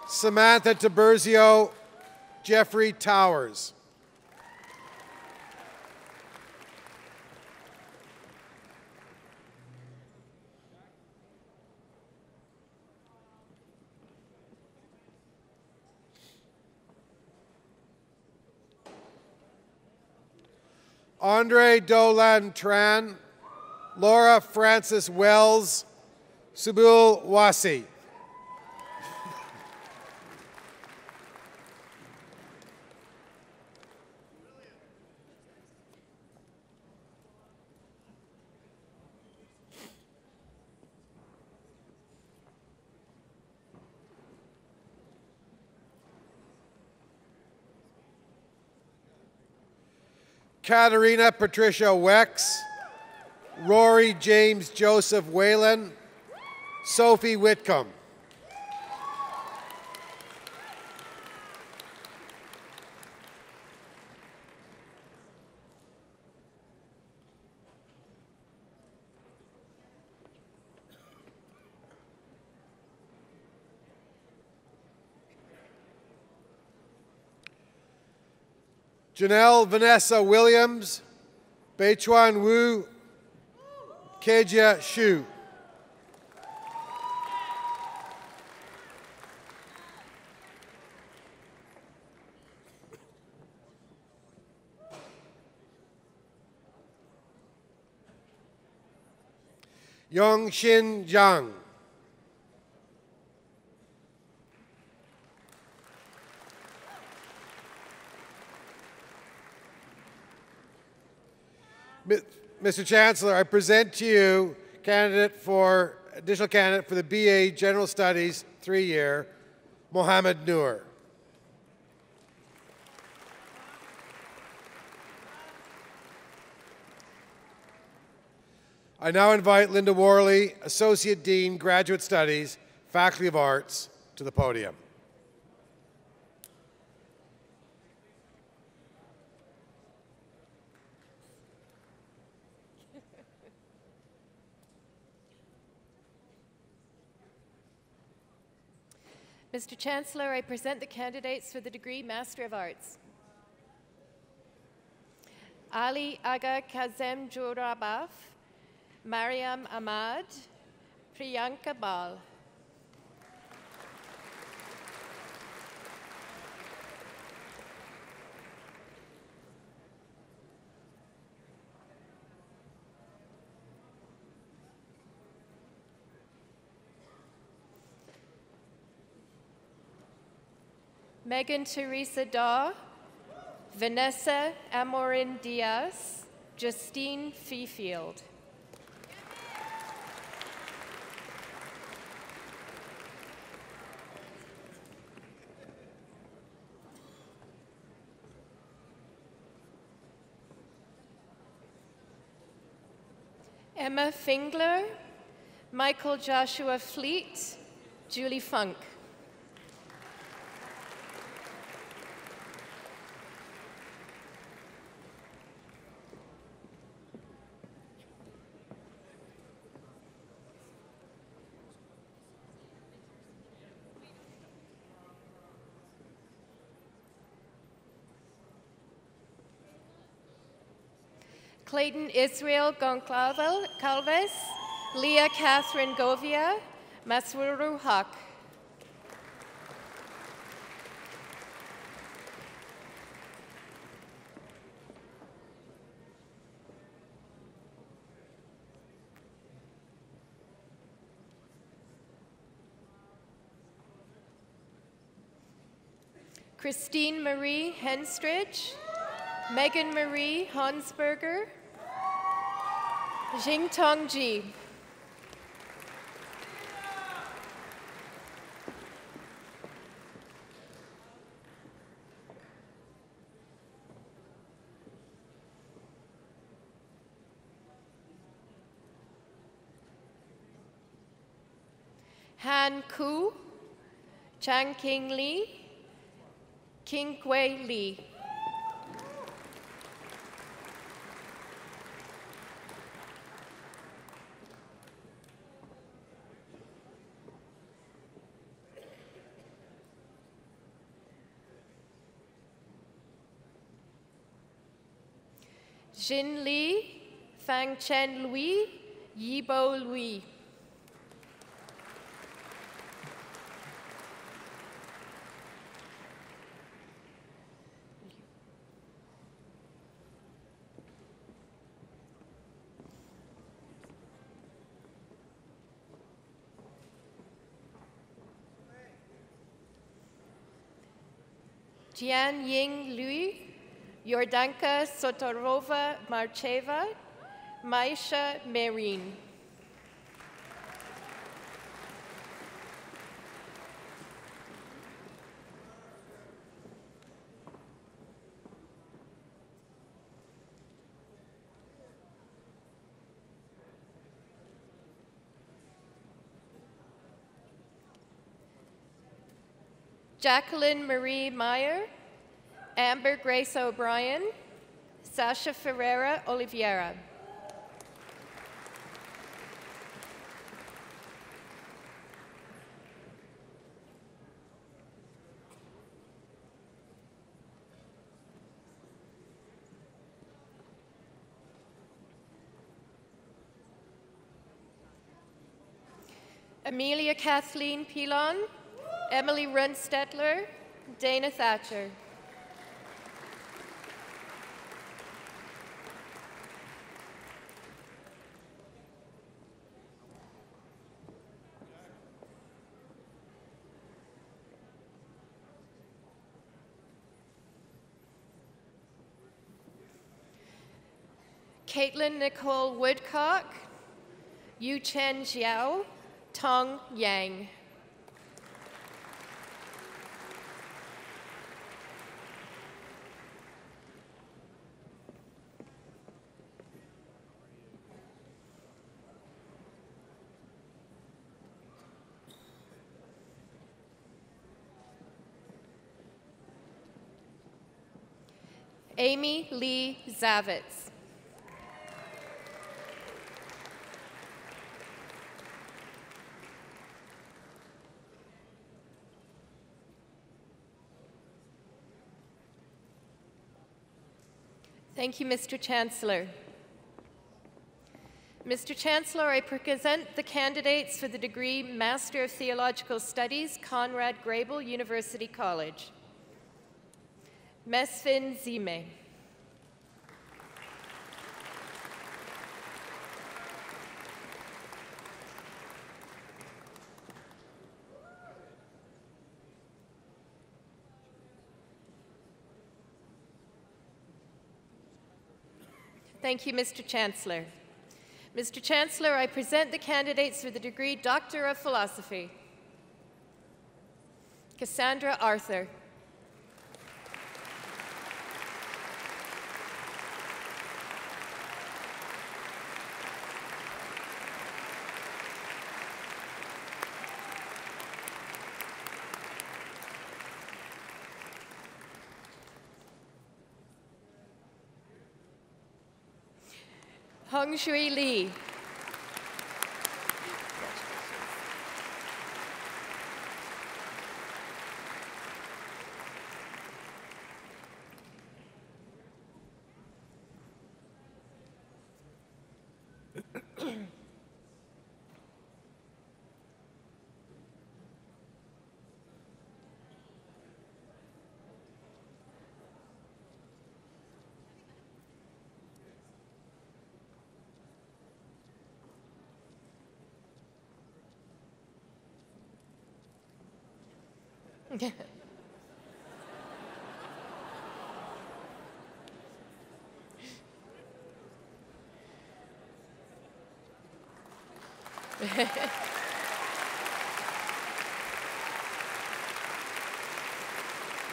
F: Samantha Tiberzio, Jeffrey Towers. Andre Dolan Tran, Laura Francis Wells, Subul Wasi. Katerina Patricia Wex, Rory James Joseph Whalen, Sophie Whitcomb. Janelle Vanessa Williams, Beichuan Wu, Kejia Shu. Yongxin Zhang. Mr. Chancellor, I present to you additional candidate for the BA General Studies 3-year, Mohammed Noor. I now invite Linda Worley, Associate Dean, Graduate Studies, Faculty of Arts, to the podium.
K: Mr. Chancellor, I present the candidates for the degree Master of Arts. Ali Aga Kazem Jorabaf, Mariam Ahmad, Priyanka Bal. Megan Teresa Daw, Vanessa Amorin Diaz, Justine Feefield. Emma Fingler, Michael Joshua Fleet, Julie Funk. Clayton Israel Goncalves, Leah Catherine Govia, Maswuru Haq. Christine Marie Henstridge, Megan Marie Hansberger, Jingtong Ji. Han Ku, Chang King Lee, King Kwei Lee. Jin Li, Fang Chen Lui, Yibo Lui. Jian Ying Lui, Yordanka Sotorova Marcheva, Maisha Merin. Jacqueline Marie Meyer, Amber Grace O'Brien, Sasha Ferreira Oliveira. Amelia Kathleen Pilon, Emily Runstetler, Dana Thatcher. Caitlin Nicole Woodcock, Yu Chen Jiao, Tong Yang. Amy Lee Zavitz. Thank you, Mr. Chancellor. Mr. Chancellor, I present the candidates for the degree Master of Theological Studies, Conrad Grebel University College. Mesfin Zime. Thank you, Mr. Chancellor. Mr. Chancellor, I present the candidates for the degree Doctor of Philosophy. Cassandra Arthur. Hong Shui Lee.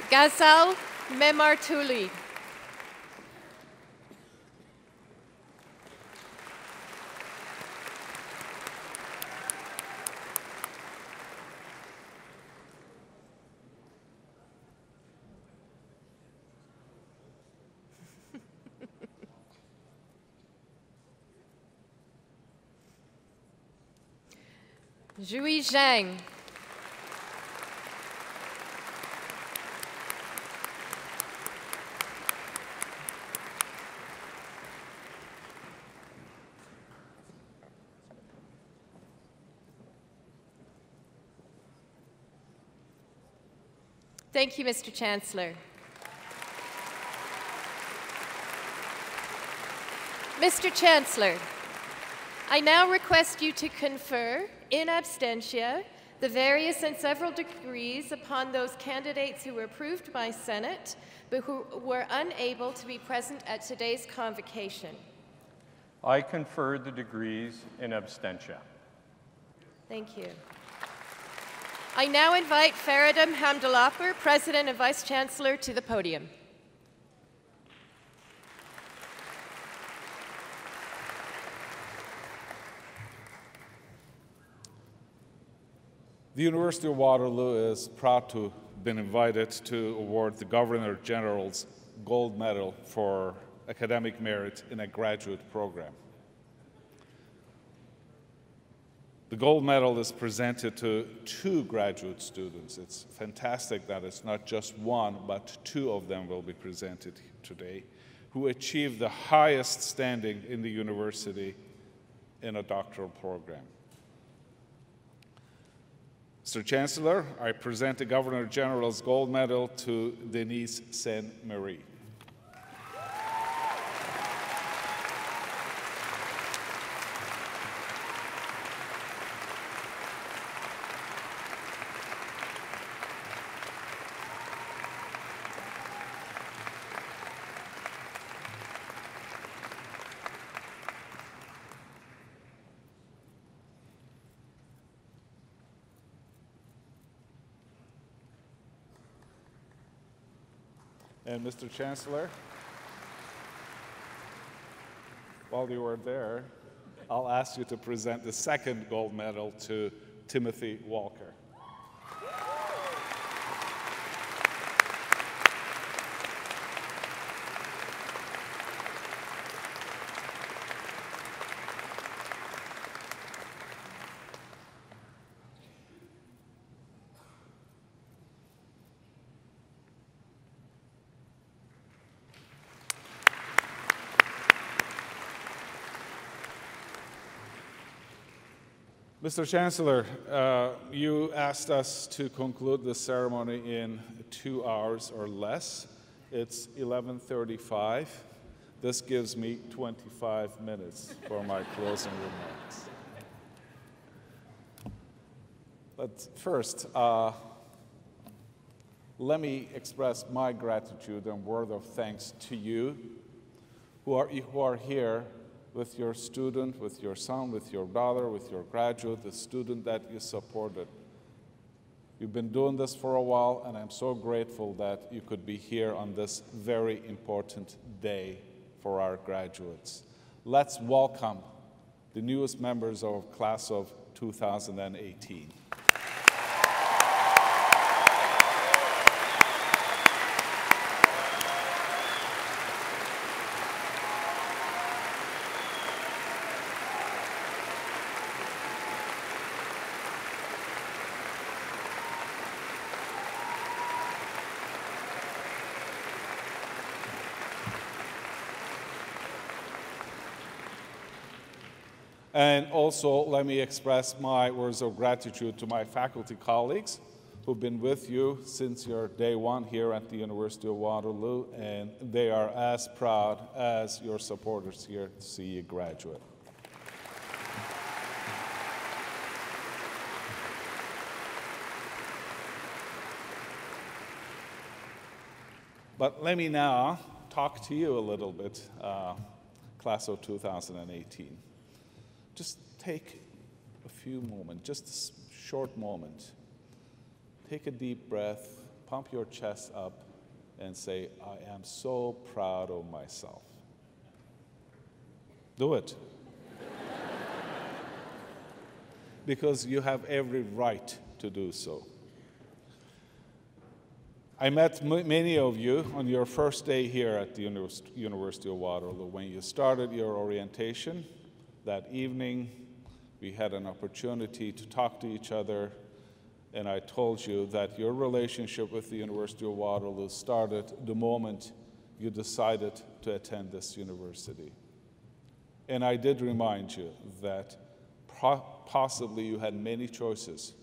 K: Gazal Memartuli. Zhui Zhang. Thank you, Mr. Chancellor. Mr. Chancellor, I now request you to confer, in absentia, the various and several degrees upon those candidates who were approved by Senate, but who were unable to be present at today's convocation.
C: I confer the degrees in absentia.
K: Thank you. I now invite Feridun Hamdalapur, President and Vice Chancellor, to the podium.
A: The University of Waterloo is proud to have been invited to award the Governor General's Gold Medal for academic merit in a graduate program. The gold medal is presented to 2 graduate students. It's fantastic that it's not just one, but 2 of them will be presented today, who achieved the highest standing in the university in a doctoral program. Mr. Chancellor, I present the Governor General's Gold Medal to Denise Saint-Marie. And Mr. Chancellor, while you were there, I'll ask you to present the 2nd gold medal to Timothy Walker. Mr. Chancellor, you asked us to conclude the ceremony in 2 hours or less. It's 11:35. This gives me 25 minutes for my closing remarks. But first, let me express my gratitude and word of thanks to you who are here with your student, with your son, with your daughter, with your graduate, the student that you supported. You've been doing this for a while, and I'm so grateful that you could be here on this very important day for our graduates. Let's welcome the newest members of class of 2018. And also, let me express my words of gratitude to my faculty colleagues who've been with you since your day one here at the University of Waterloo, and they are as proud as your supporters here to see you graduate. But let me now talk to you a little bit, class of 2018. Just take a few moments, just a short moment. Take a deep breath, pump your chest up, and say, I am so proud of myself. Do it. Because you have every right to do so. I met many of you on your first day here at the University of Waterloo. When you started your orientation that evening, we had an opportunity to talk to each other, and I told you that your relationship with the University of Waterloo started the moment you decided to attend this university. And I did remind you that possibly you had many choices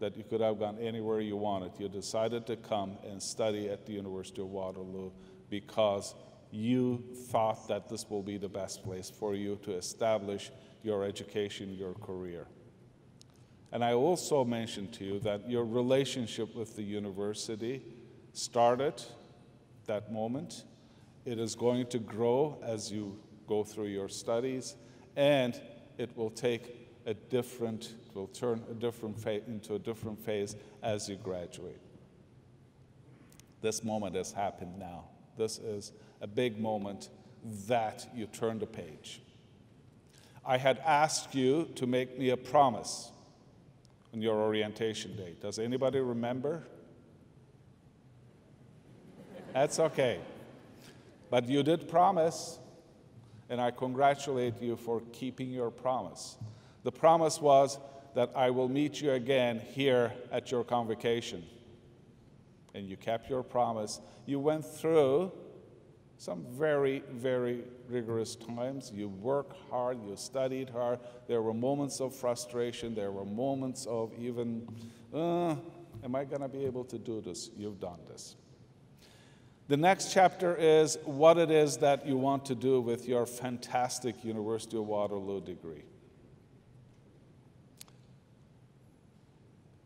A: that you could have gone anywhere you wanted. You decided to come and study at the University of Waterloo because you thought that this will be the best place for you to establish your education, your career. And I also mentioned to you that your relationship with the university started that moment. It is going to grow as you go through your studies, and it will take will turn into a different phase as you graduate. This moment has happened now. This is a big moment that you turn the page. I had asked you to make me a promise on your orientation day. Does anybody remember? That's okay. But you did promise, and I congratulate you for keeping your promise. The promise was that I will meet you again here at your convocation. And you kept your promise. You went through some very, very rigorous times. You worked hard, you studied hard. There were moments of frustration. There were moments of even, am I going to be able to do this? You've done this. The next chapter is what it is that you want to do with your fantastic University of Waterloo degree.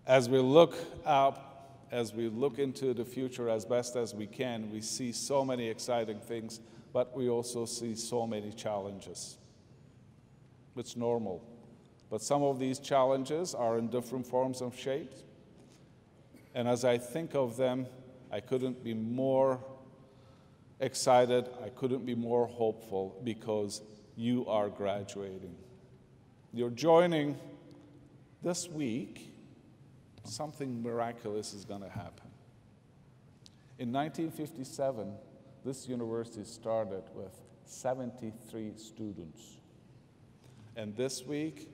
A: As we look up, as we look into the future as best as we can, we see so many exciting things, but we also see so many challenges. It's normal. But some of these challenges are in different forms and shapes. And as I think of them, I couldn't be more excited, I couldn't be more hopeful because you are graduating. You're joining this week. Something miraculous is going to happen. In 1957, this university started with 73 students. And this week,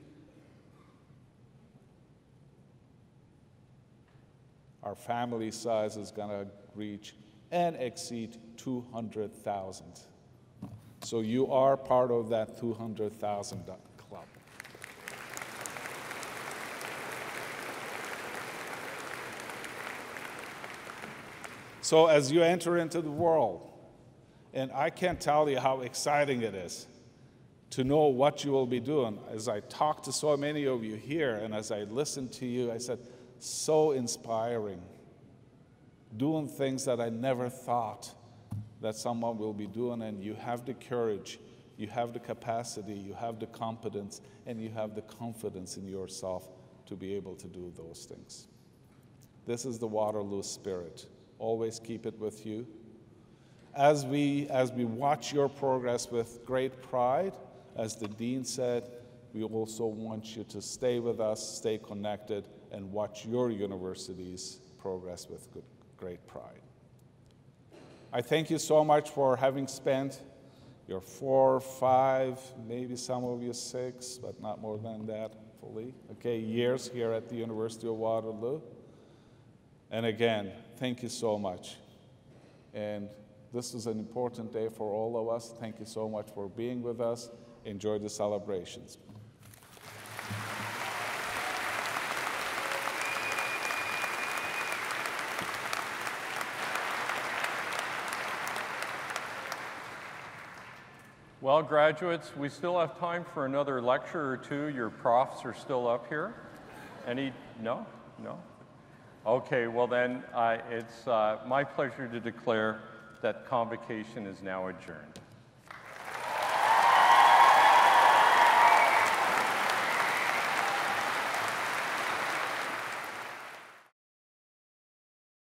A: our family size is going to reach and exceed 200,000. So you are part of that 200,000 club. So as you enter into the world, and I can't tell you how exciting it is to know what you will be doing. As I talk to so many of you here, and as I listen to you, I said, so inspiring. Doing things that I never thought that someone will be doing, and you have the courage, you have the capacity, you have the competence, and you have the confidence in yourself to be able to do those things. This is the Waterloo spirit. Always keep it with you. As we watch your progress with great pride, as the Dean said, we also want you to stay with us, stay connected, and watch your university's progress with great pride. I thank you so much for having spent your 4, 5, maybe some of you 6, but not more than that, fully, years here at the University of Waterloo. And again, thank you so much. And this is an important day for all of us. Thank you so much for being with us. Enjoy the celebrations.
C: Well, graduates, we still have time for another lecture or two. Your profs are still up here. No? Okay, well then, it's my pleasure to declare that Convocation is now adjourned.